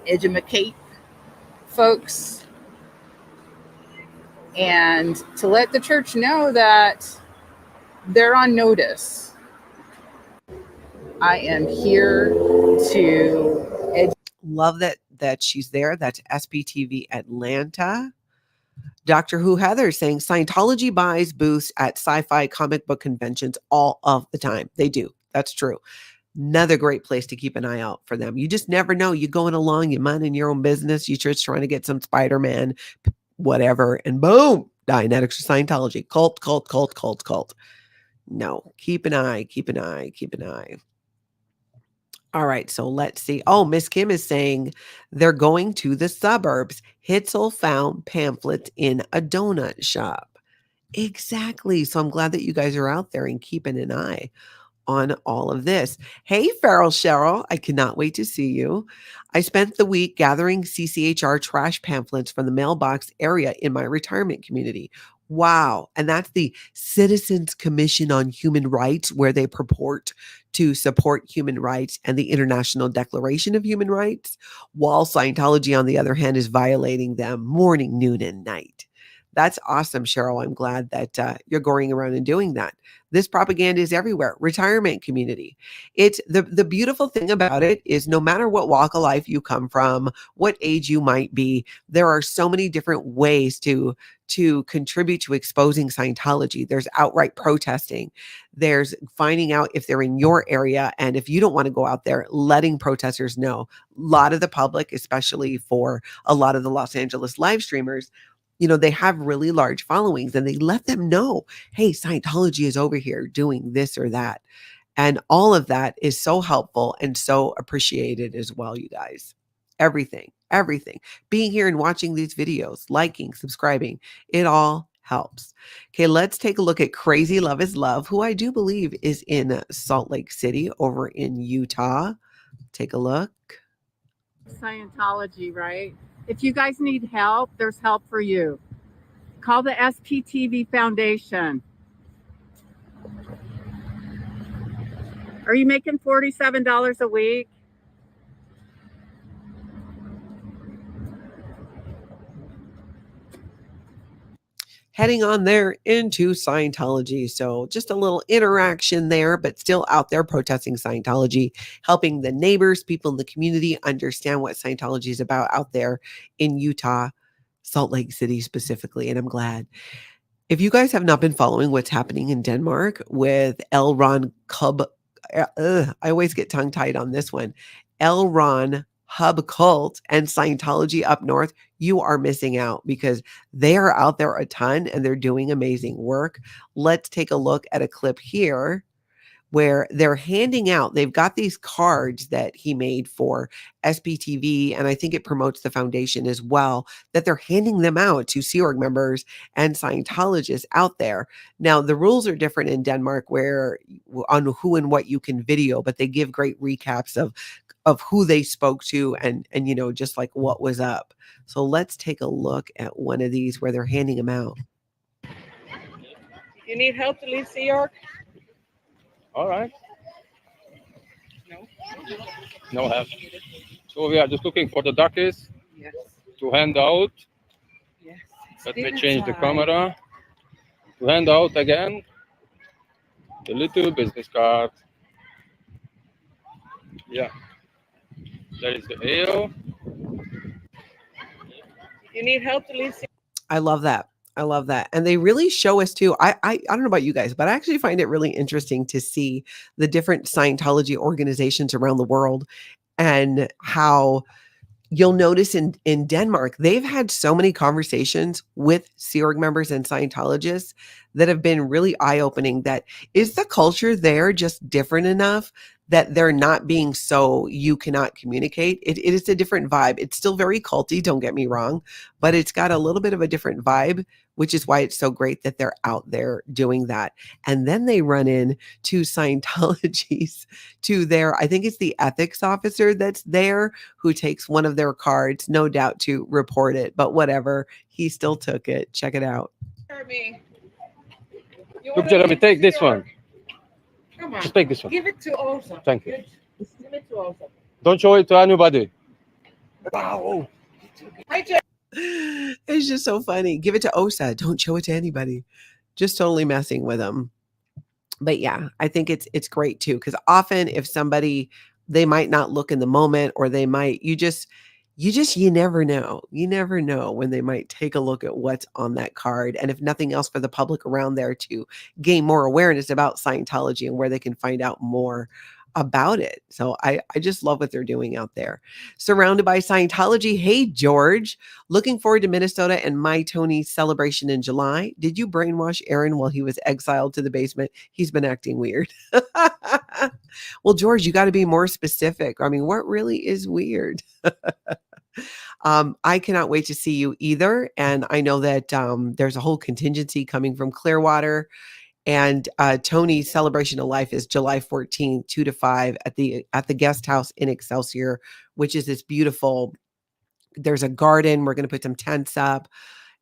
folks, and to let the church know that they're on notice. I am here to love that she's there. That's SPTV Atlanta. Doctor Who Heather saying Scientology buys booths at sci-fi comic book conventions all of the time. They do. That's true. Another great place to keep an eye out for them. You just never know. You're going along, you're minding your own business. You're just trying to get some Spider-Man, whatever, and boom, Dianetics or Scientology. Cult. No, keep an eye. All right, so let's see. Oh, Miss Kim is saying they're going to the suburbs. Hitzel found pamphlets in a donut shop. Exactly. So I'm glad that you guys are out there and keeping an eye on all of this. Hey, Feral Cheryl, I cannot wait to see you. I spent the week gathering CCHR trash pamphlets from the mailbox area in my retirement community. Wow. And that's the Citizens Commission on Human Rights, where they purport to support human rights and the International Declaration of Human Rights, while Scientology, on the other hand, is violating them morning, noon, and night. That's awesome, Cheryl. I'm glad that you're going around and doing that. This propaganda is everywhere. Retirement community. It's the beautiful thing about it is no matter what walk of life you come from, what age you might be, there are so many different ways to contribute to exposing Scientology. There's outright protesting. There's finding out if they're in your area. And if you don't want to go out there, letting protesters know. A lot of the public, especially for a lot of the Los Angeles live streamers, they have really large followings, and they let them know, hey, Scientology is over here doing this or that. And all of that is so helpful and so appreciated as well, you guys. Everything. Being here and watching these videos, liking, subscribing, it all helps. Okay, let's take a look at Crazy Love is Love, who I do believe is in Salt Lake City over in Utah. Take a look. Scientology, right? If you guys need help, there's help for you. Call the SPTV Foundation. Are you making $47 a week? Heading on there into Scientology. So just a little interaction there, but still out there protesting Scientology, helping the neighbors, people in the community understand what Scientology is about out there in Utah, Salt Lake City specifically. And I'm glad. If you guys have not been following what's happening in Denmark with Elron Cub, I always get tongue-tied on this one, Elron Hub Cult and Scientology up north, you are missing out because they are out there a ton and they're doing amazing work. Let's take a look at a clip here where they're handing out, they've got these cards that he made for SPTV, and I think it promotes the foundation as well, that they're handing them out to Sea Org members and Scientologists out there. Now, the rules are different in Denmark where on who and what you can video, but they give great recaps of who they spoke to and just like what was up. So let's take a look at one of these where they're handing them out. You need help to leave New York? All right. No help. So we are just looking for the duckies Yes. to hand out. Yes. Let Stay me change the inside. camera. To hand out again the little business card. Yeah. There is the ale. You need help to leave. I love that. I love that. And they really show us too. I don't know about you guys, but I actually find it really interesting to see the different Scientology organizations around the world and how you'll notice in Denmark, they've had so many conversations with Sea Org members and Scientologists that have been really eye-opening. That is the culture there just different enough that they're not being so you cannot communicate. It is a different vibe. It's still very culty, don't get me wrong, but it's got a little bit of a different vibe, which is why it's so great that they're out there doing that. And then they run in to Scientologies, to their, I think it's the ethics officer that's there who takes one of their cards, no doubt to report it, but whatever, he still took it. Check it out. Jeremy. Look, Jeremy, take this one. Come on. Just take this one. Give it to Osa. Thank you. Give it to Osa. Don't show it to anybody. Wow. Hi, Jeremy. It's just so funny. Give it to Osa. Don't show it to anybody. Just totally messing with them. But yeah, I think it's great too, because often if somebody, they might not look in the moment, or they might, you never know. You never know when they might take a look at what's on that card. And if nothing else, for the public around there to gain more awareness about Scientology and where they can find out more about it. So I just love what they're doing out there. Surrounded by Scientology. Hey, George, looking forward to Minnesota and My Tony's celebration in July. Did you brainwash Aaron while he was exiled to the basement? He's been acting weird. Well, George, you got to be more specific. I mean, what really is weird? I cannot wait to see you either. And I know that there's a whole contingency coming from Clearwater. And Tony's celebration of life is July 14th, 2 to 5 at the guest house in Excelsior, which is this beautiful, there's a garden. We're going to put some tents up,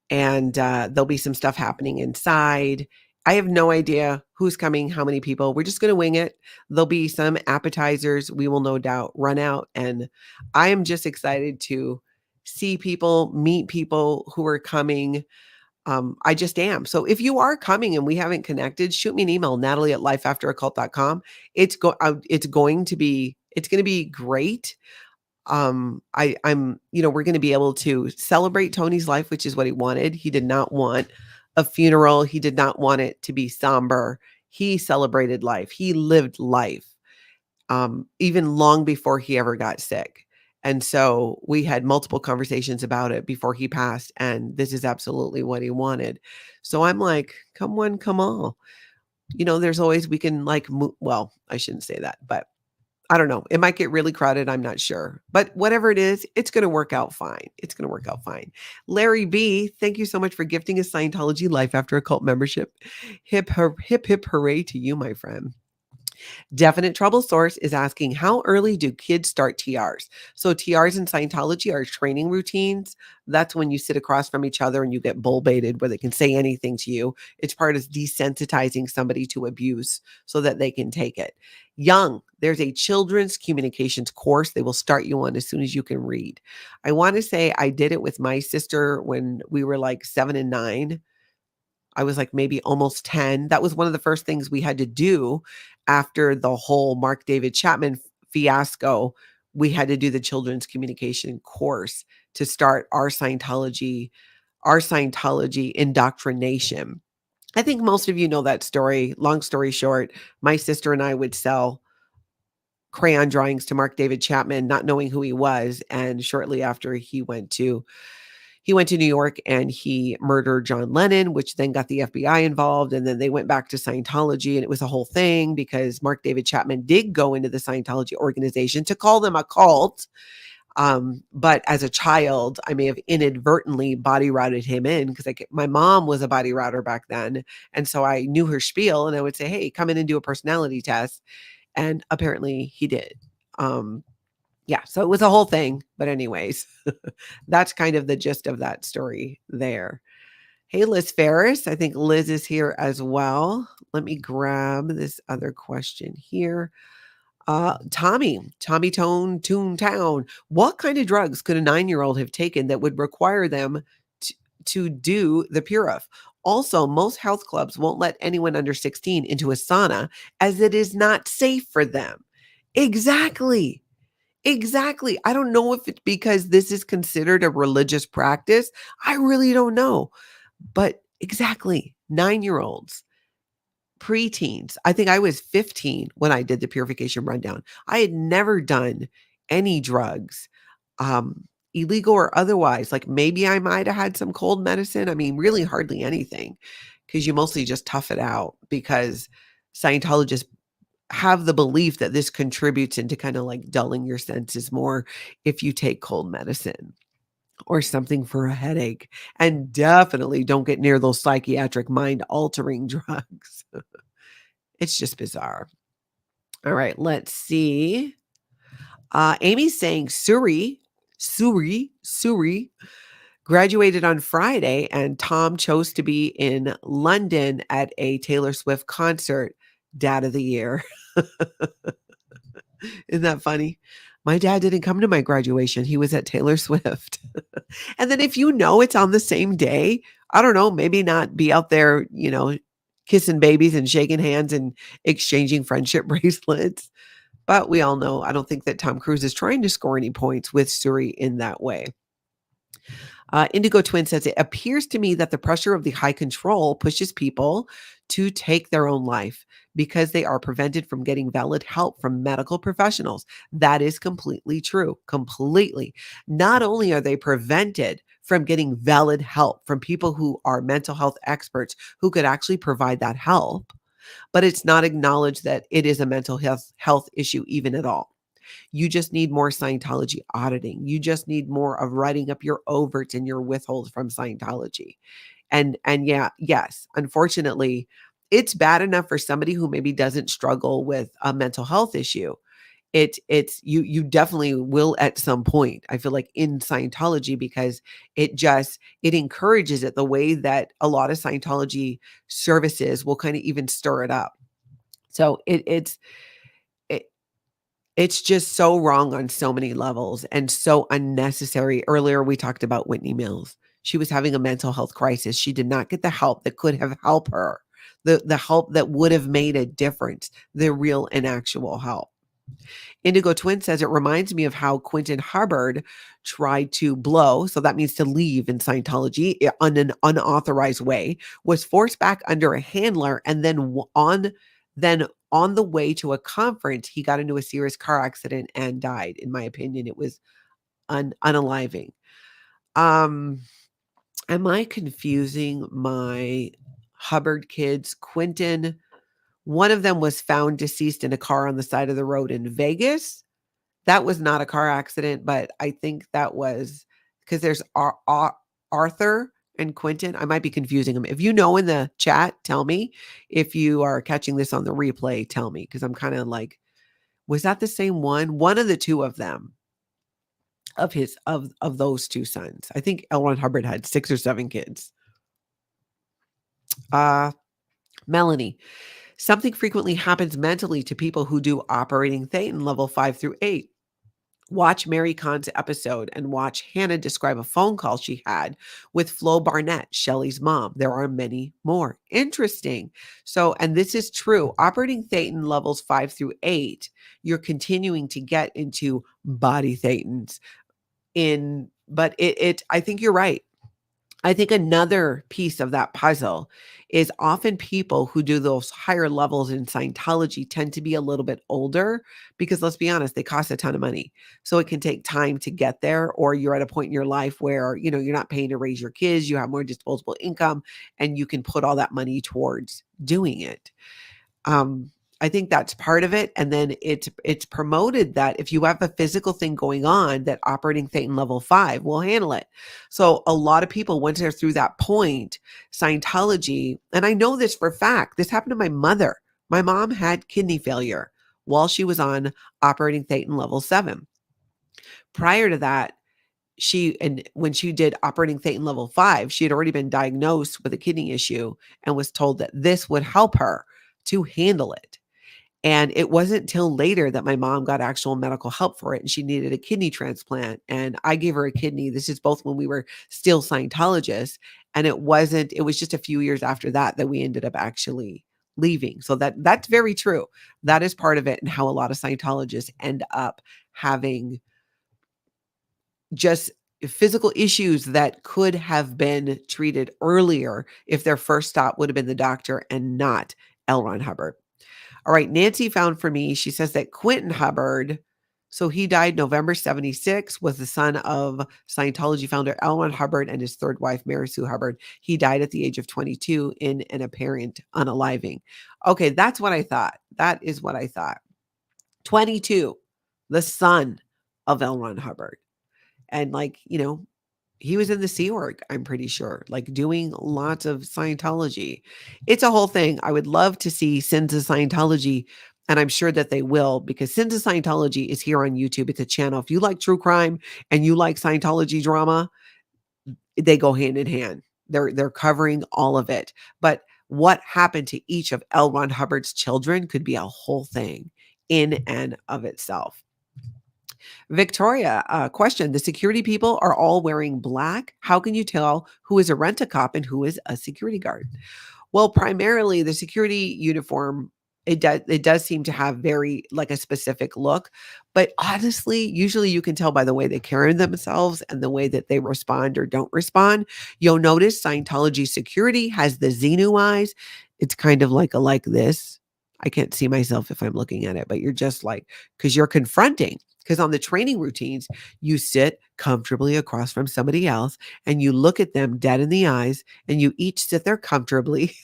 and there'll be some stuff happening inside. I have no idea who's coming, how many people. We're just going to wing it. There'll be some appetizers. We will no doubt run out. And I am just excited to see people, meet people who are coming. I just am. So if you are coming and we haven't connected, shoot me an email, Natalie@lifeafteroccult.com. It's going to be great. I'm, we're going to be able to celebrate Tony's life, which is what he wanted. He did not want a funeral. He did not want it to be somber. He celebrated life. He lived life, even long before he ever got sick. And so we had multiple conversations about it before he passed. And this is absolutely what he wanted. So I'm like, come one, come all. There's always, we can well, I shouldn't say that, but I don't know. It might get really crowded. I'm not sure. But whatever it is, it's going to work out fine. It's going to work out fine. Larry B, thank you so much for gifting a Scientology Life After Occult membership. Hip, hip, hip, hooray to you, my friend. Definite Trouble Source is asking, how early do kids start TRs? So TRs in Scientology are training routines. That's when you sit across from each other and you get bull baited where they can say anything to you. It's part of desensitizing somebody to abuse so that they can take it. Young, there's a children's communications course they will start you on as soon as you can read. I want to say I did it with my sister when we were like 7 and 9. I was like maybe almost 10. That was one of the first things we had to do after the whole Mark David Chapman fiasco. We had to do the children's communication course to start our Scientology indoctrination. I think most of you know that story. Long story short, my sister and I would sell crayon drawings to Mark David Chapman, not knowing who he was. And shortly after, he went to New York and he murdered John Lennon, which then got the FBI involved. And then they went back to Scientology, and it was a whole thing because Mark David Chapman did go into the Scientology organization to call them a cult. But as a child, I may have inadvertently body routed him in because my mom was a body router back then. And so I knew her spiel, and I would say, hey, come in and do a personality test. And apparently he did. Yeah, so it was a whole thing. But anyways, that's kind of the gist of that story there. Hey, Liz Ferris. I think Liz is here as well. Let me grab this other question here. Tommy Toontown. What kind of drugs could a 9-year-old have taken that would require them to do the Purif? Also, most health clubs won't let anyone under 16 into a sauna as it is not safe for them. Exactly. Exactly. I don't know if it's because this is considered a religious practice. I really don't know. But exactly, 9-year-olds, preteens. I think I was 15 when I did the purification rundown. I had never done any drugs, illegal or otherwise. Like maybe I might have had some cold medicine. I mean, really hardly anything, because you mostly just tough it out, because Scientologists have the belief that this contributes into kind of like dulling your senses more if you take cold medicine or something for a headache. And definitely don't get near those psychiatric mind altering drugs. It's just bizarre. All right, let's see. Amy's saying Suri graduated on Friday, and Tom chose to be in London at a Taylor Swift concert. Dad of the year. Isn't that funny? My dad didn't come to my graduation. He was at Taylor Swift. And then if you know it's on the same day, I don't know, maybe not be out there, kissing babies and shaking hands and exchanging friendship bracelets. But we all know, I don't think that Tom Cruise is trying to score any points with Suri in that way. Indigo Twin says, it appears to me that the pressure of the high control pushes people to take their own life because they are prevented from getting valid help from medical professionals. That is completely true. Completely. Not only are they prevented from getting valid help from people who are mental health experts who could actually provide that help, but it's not acknowledged that it is a mental health issue even at all. You just need more Scientology auditing. You just need more of writing up your overts and your withholds from Scientology. And yeah, yes, unfortunately, it's bad enough for somebody who maybe doesn't struggle with a mental health issue. You definitely will at some point, I feel like, in Scientology, because it encourages it the way that a lot of Scientology services will kind of even stir it up. So it's just so wrong on so many levels and so unnecessary. Earlier, we talked about Whitney Mills. She was having a mental health crisis. She did not get the help that could have helped her, the help that would have made a difference, the real and actual help. Indigo Twin says, it reminds me of how Quinton Harbert tried to blow, so that means to leave in Scientology on an unauthorized way, was forced back under a handler, and then on the way to a conference, he got into a serious car accident and died. In my opinion, it was unaliving. Am I confusing my Hubbard kids? Quinton, one of them was found deceased in a car on the side of the road in Vegas. That was not a car accident, but I think that was because there's Arthur and Quinton. I might be confusing them. If you know in the chat, tell me. If you are catching this on the replay, tell me, because I'm kind of like, was that the same one? One of the two of them, of those two sons. I think Elron Hubbard had 6 or 7 kids. Melanie, something frequently happens mentally to people who do operating Thetan level 5 through 8. Watch Mary Kahn's episode and watch Hannah describe a phone call she had with Flo Barnett, Shelley's mom. There are many more. Interesting. So, and this is true. Operating Thetan levels 5 through 8, you're continuing to get into body Thetans. But I think you're right. I think another piece of that puzzle is often people who do those higher levels in Scientology tend to be a little bit older, because let's be honest, they cost a ton of money. So it can take time to get there, or you're at a point in your life where, you're not paying to raise your kids, you have more disposable income, and you can put all that money towards doing it. I think that's part of it. And then it's promoted that if you have a physical thing going on, that operating Thetan level 5 will handle it. So a lot of people, once they're through that point, Scientology, and I know this for a fact, this happened to my mother. My mom had kidney failure while she was on operating Thetan level 7. Prior to that, when she did operating Thetan level 5, she had already been diagnosed with a kidney issue and was told that this would help her to handle it. And it wasn't till later that my mom got actual medical help for it, and she needed a kidney transplant. And I gave her a kidney. This is both when we were still Scientologists, and it was just a few years after that we ended up actually leaving. So that's very true. That is part of it, and how a lot of Scientologists end up having just physical issues that could have been treated earlier if their first stop would have been the doctor and not Elron Hubbard. All right, Nancy found for me, she says that Quinton Hubbard, so he died November 76, was the son of Scientology founder Elron Hubbard and his third wife, Mary Sue Hubbard. He died at the age of 22 in an apparent unaliving. Okay, that's what I thought. That is what I thought. 22, the son of Elron Hubbard. And he was in the Sea Org, I'm pretty sure, doing lots of Scientology. It's a whole thing. I would love to see Sins of Scientology, and I'm sure that they will, because Sins of Scientology is here on YouTube. It's a channel. If you like true crime and you like Scientology drama, they go hand in hand. They're covering all of it. But what happened to each of L. Ron Hubbard's children could be a whole thing in and of itself. Victoria, question. The security people are all wearing black. How can you tell who is a rent-a-cop and who is a security guard? Well, primarily the security uniform, it does seem to have very a specific look, but honestly, usually you can tell by the way they carry themselves and the way that they respond or don't respond. You'll notice Scientology Security has the Xenu eyes. It's kind of like this. I can't see myself if I'm looking at it, but you're just because you're confronting. Because on the training routines, you sit comfortably across from somebody else and you look at them dead in the eyes and you each sit there comfortably.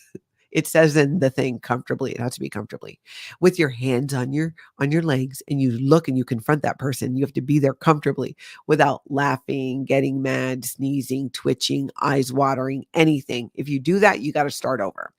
It says in the thing comfortably, it has to be comfortably, with your hands on your legs, and you look and you confront that person. You have to be there comfortably without laughing, getting mad, sneezing, twitching, eyes watering, anything. If you do that, you got to start over.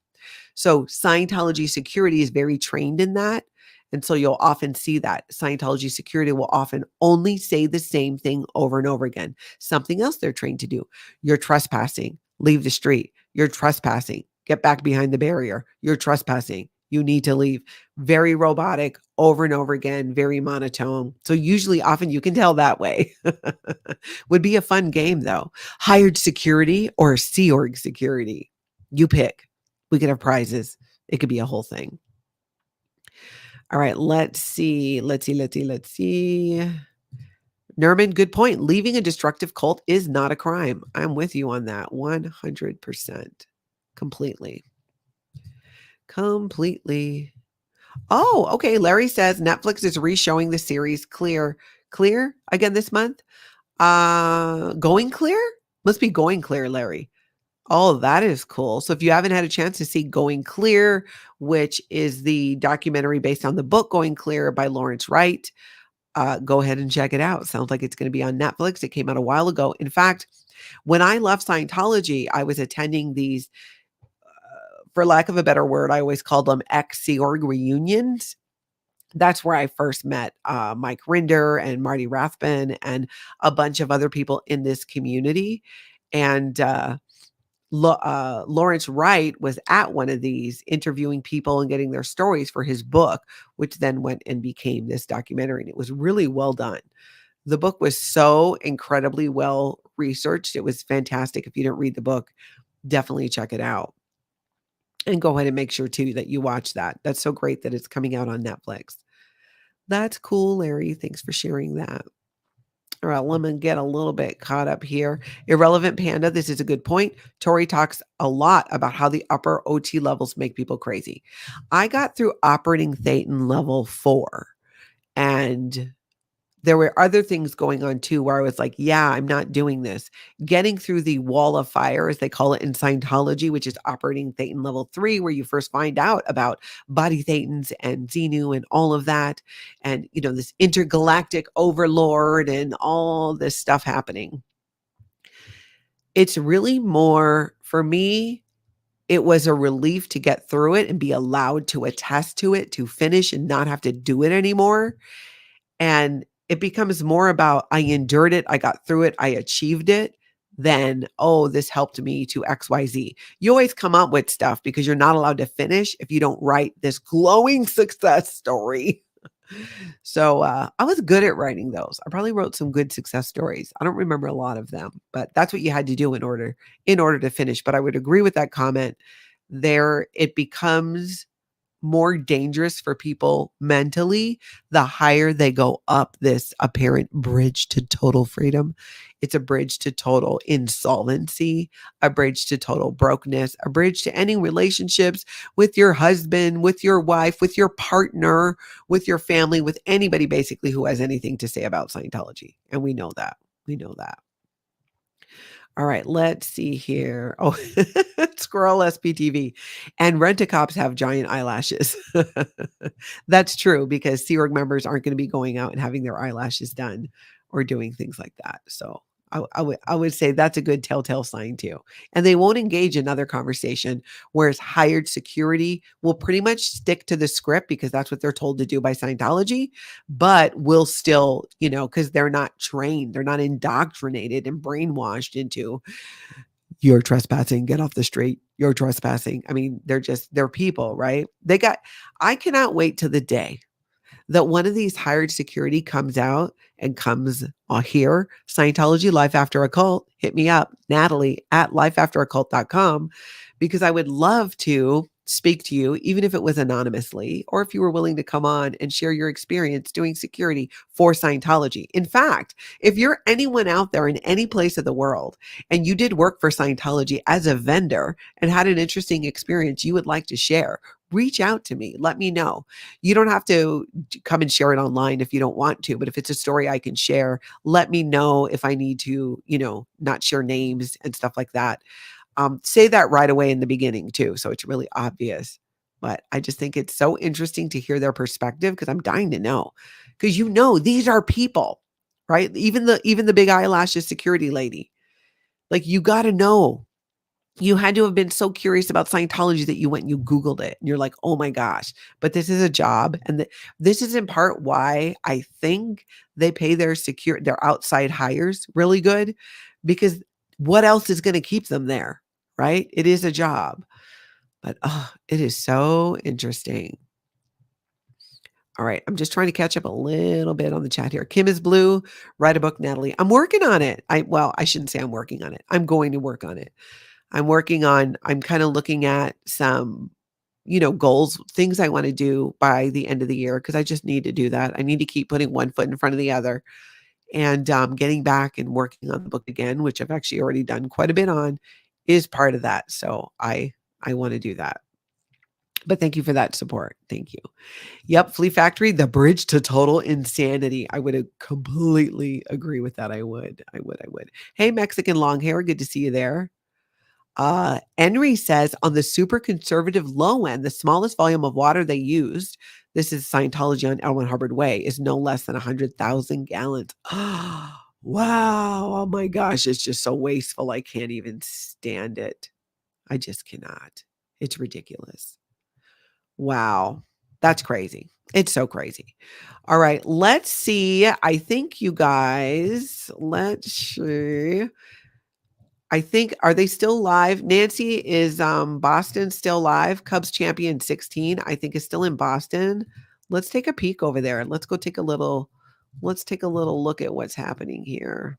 So Scientology Security is very trained in that. And so you'll often see that Scientology Security will often only say the same thing over and over again. Something else they're trained to do. You're trespassing. Leave the street. You're trespassing. Get back behind the barrier. You're trespassing. You need to leave. Very robotic, over and over again, very monotone. So usually, often you can tell that way. Would be a fun game though. Hired security or Sea Org security. You pick. We could have prizes. It could be a whole thing. All right, let's see. Nerman, good point. Leaving a destructive cult is not a crime. I'm with you on that 100%. Completely. Oh, okay. Larry says Netflix is re-showing the series Clear again this month. Going Clear? Must be Going Clear, Larry. Oh, that is cool. So if you haven't had a chance to see Going Clear, which is the documentary based on the book Going Clear by Lawrence Wright, go ahead and check it out. Sounds like it's going to be on Netflix. It came out a while ago. In fact, when I left Scientology, I was attending these, for lack of a better word, I always called them ex-Sea Org reunions. That's where I first met Mike Rinder and Marty Rathbun and a bunch of other people in this community. And Lawrence Wright was at one of these interviewing people and getting their stories for his book, which then went and became this documentary. And it was really well done. The book was so incredibly well researched. It was fantastic. If you didn't read the book, definitely check it out. And go ahead and make sure too that you watch that. That's so great that it's coming out on Netflix. That's cool, Larry. Thanks for sharing that. All right, let me get a little bit caught up here. Irrelevant Panda, this is a good point. Tori talks a lot about how the upper OT levels make people crazy. I got through operating Thetan level 4, and there were other things going on too where I was like, yeah, I'm not doing this. Getting through the wall of fire, as they call it in Scientology, which is operating Thetan level 3, where you first find out about body Thetans and Xenu and all of that. And, this intergalactic overlord and all this stuff happening. It's really more, for me, it was a relief to get through it and be allowed to attest to it, to finish and not have to do it anymore. And it becomes more about I endured it, I got through it, I achieved it, than, oh, this helped me to XYZ. You always come up with stuff because you're not allowed to finish if you don't write this glowing success story. So I was good at writing those. I probably wrote some good success stories. I don't remember a lot of them, but that's what you had to do in order to finish. But I would agree with that comment. There, it becomes more dangerous for people mentally the higher they go up this apparent bridge to total freedom. It's a bridge to total insolvency, a bridge to total brokenness, a bridge to ending relationships with your husband, with your wife, with your partner, with your family, with anybody basically who has anything to say about Scientology. And we know that. We know that. All right, let's see here. Oh, Squirrel SPTV. And Rent-A-Cops have giant eyelashes. That's true because Sea Org members aren't going to be going out and having their eyelashes done or doing things like that. So I would say that's a good telltale sign too. And they won't engage in another conversation, whereas hired security will pretty much stick to the script because that's what they're told to do by Scientology, but will still, because they're not trained, they're not indoctrinated and brainwashed into you're trespassing, get off the street, you're trespassing. I mean, they're people, right? I cannot wait till the day that one of these hired security comes out and comes here, Scientology Life After a Cult, hit me up, Natalie at lifeafteraCult.com, because I would love to speak to you, even if it was anonymously, or if you were willing to come on and share your experience doing security for Scientology. In fact, if you're anyone out there in any place of the world and you did work for Scientology as a vendor and had an interesting experience you would like to share, reach out to me. Let me know. You don't have to come and share it online if you don't want to, but if it's a story I can share, let me know if I need to, not share names and stuff like that. Say that right away in the beginning too, so it's really obvious. But I just think it's so interesting to hear their perspective because I'm dying to know. Because these are people, right? Even the big eyelashes security lady. Like you got to know. You had to have been so curious about Scientology that you went and you Googled it. And you're like, oh my gosh, but this is a job. And this is in part why I think they pay their outside hires really good, because what else is going to keep them there, right? It is a job. But it is so interesting. All right. I'm just trying to catch up a little bit on the chat here. Kim is blue. Write a book, Natalie. I'm working on it. I shouldn't say I'm working on it. I'm going to work on it. I'm kind of looking at some, goals, things I want to do by the end of the year, because I just need to do that. I need to keep putting one foot in front of the other and getting back and working on the book again, which I've actually already done quite a bit on, is part of that. So I want to do that. But thank you for that support. Thank you. Yep. Flea Factory, the bridge to total insanity. I would completely agree with that. I would. Hey, Mexican long hair. Good to see you there. Henry says on the super conservative low end, the smallest volume of water they used, this is Scientology on Elron Cub Way, is no less than 100,000 gallons. Wow. Oh my gosh. It's just so wasteful. I can't even stand it. I just cannot. It's ridiculous. Wow. That's crazy. It's so crazy. All right. Let's see. I think you guys, let's see. Are they still live? Nancy, is Boston still live? Cubs champion 16, I think, is still in Boston. Let's take a peek over there. Let's take a little look at what's happening here.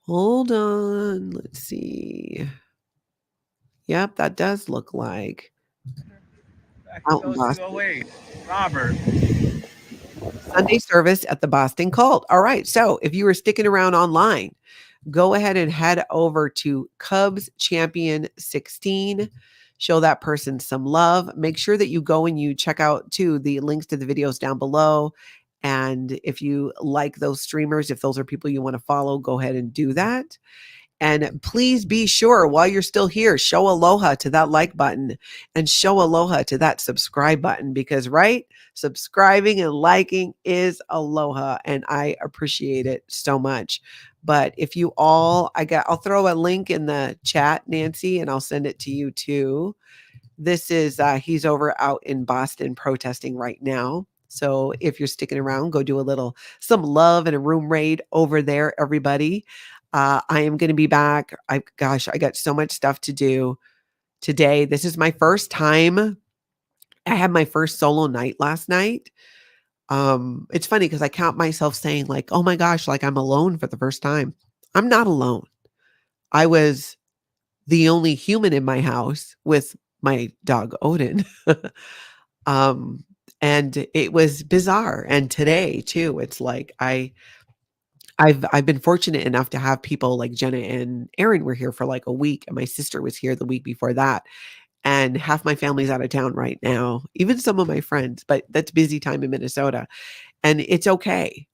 Hold on. Let's see. Yep, that does look like out in Boston. Robert. Sunday service at the Boston Cult. All right. So if you were sticking around online, go ahead and head over to Cubs Champion 16. Show that person some love. Make sure that you go and you check out too the links to the videos down below. And if you like those streamers, if those are people you want to follow, go ahead and do that. And please be sure while you're still here, show aloha to that like button and show aloha to that subscribe button, because subscribing and liking is aloha, and I appreciate it so much. But if you all, I'll throw a link in the chat, Nancy, and I'll send it to you too. This is, he's over out in Boston protesting right now. So if you're sticking around, go do some love and a room raid over there, everybody. I am going to be back. I got so much stuff to do today. This is my first time. I had my first solo night last night. It's funny because I count myself saying like, oh my gosh, like I'm alone for the first time. I'm not alone. I was the only human in my house with my dog Odin. And it was bizarre. And today too, it's like I've been fortunate enough to have people like Jenna and Aaron were here for like a week, and my sister was here the week before that. And half my family's out of town right now, even some of my friends, but that's busy time in Minnesota. And it's okay.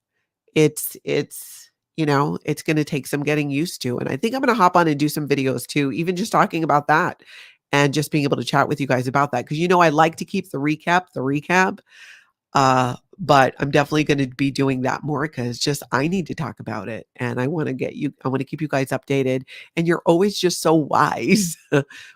It's it's going to take some getting used to. And I think I'm going to hop on and do some videos too, even just talking about that and just being able to chat with you guys about that. Cause I like to keep the recap. But I'm definitely going to be doing that more because just I need to talk about it, and I want to keep you guys updated, and you're always just so wise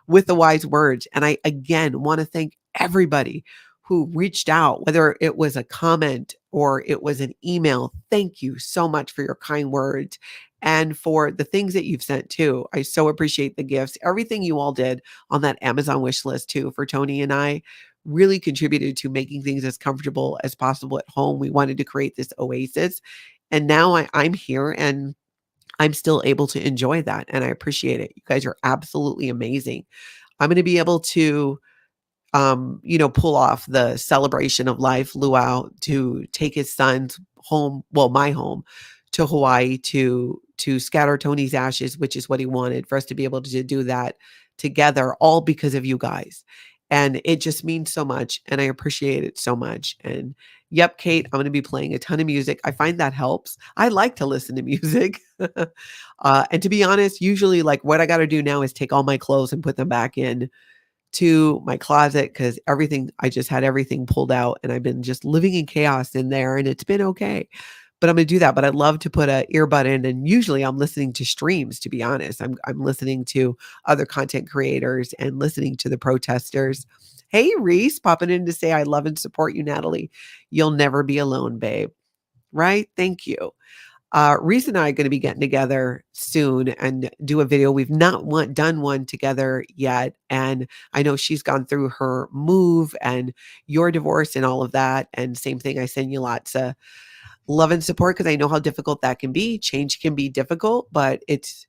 with the wise words. And I again want to thank everybody who reached out, whether it was a comment or it was an email. Thank you so much for your kind words and for the things that you've sent too. I so appreciate the gifts, everything you all did on that Amazon wish list too for Tony and I. Really contributed to making things as comfortable as possible at home. We wanted to create this oasis, and now I'm here and I'm still able to enjoy that, and I appreciate it. You guys are absolutely amazing. I'm going to be able to pull off the celebration of life luau to take his son's home, well, my home, to Hawaii to scatter Tony's ashes, which is what he wanted, for us to be able to do that together, all because of you guys. And it just means so much, and I appreciate it so much. And yep, Kate, I'm going to be playing a ton of music. I find that helps. I like to listen to music. And to be honest, usually like what I got to do now is take all my clothes and put them back in to my closet, because I just had everything pulled out, and I've been just living in chaos in there, and it's been okay. But I'm going to do that. But I'd love to put an earbud in. And usually I'm listening to streams, to be honest. I'm listening to other content creators and listening to the protesters. Hey, Reese, popping in to say, I love and support you, Natalie. You'll never be alone, babe. Right? Thank you. Reese and I are going to be getting together soon and do a video. We've not done one together yet. And I know she's gone through her move and your divorce and all of that. And same thing, I send you lots of love and support, because I know how difficult that can be. Change can be difficult, but it's,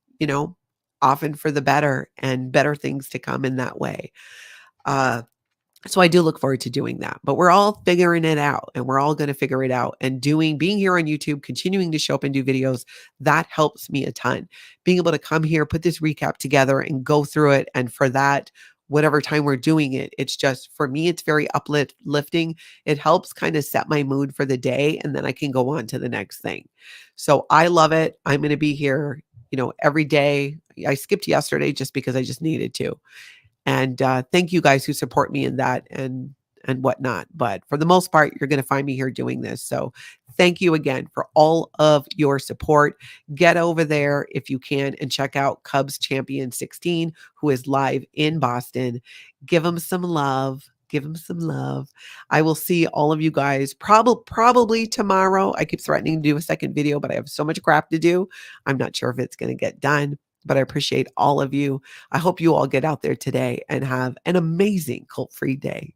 often for the better, and better things to come in that way. So I do look forward to doing that, but we're all figuring it out, and we're all going to figure it out. And being here on YouTube, continuing to show up and do videos, that helps me a ton. Being able to come here, put this recap together and go through it. And for that, whatever time we're doing it, it's just, for me, it's very uplifting. It helps kind of set my mood for the day, and then I can go on to the next thing. So I love it. I'm going to be here, every day. I skipped yesterday just because I just needed to. And thank you guys who support me in that and whatnot. But for the most part, you're going to find me here doing this. So thank you again for all of your support. Get over there if you can and check out Cubs Champion 16, who is live in Boston. Give him some love. Give him some love. I will see all of you guys probably tomorrow. I keep threatening to do a second video, but I have so much crap to do. I'm not sure if it's going to get done, but I appreciate all of you. I hope you all get out there today and have an amazing cult-free day.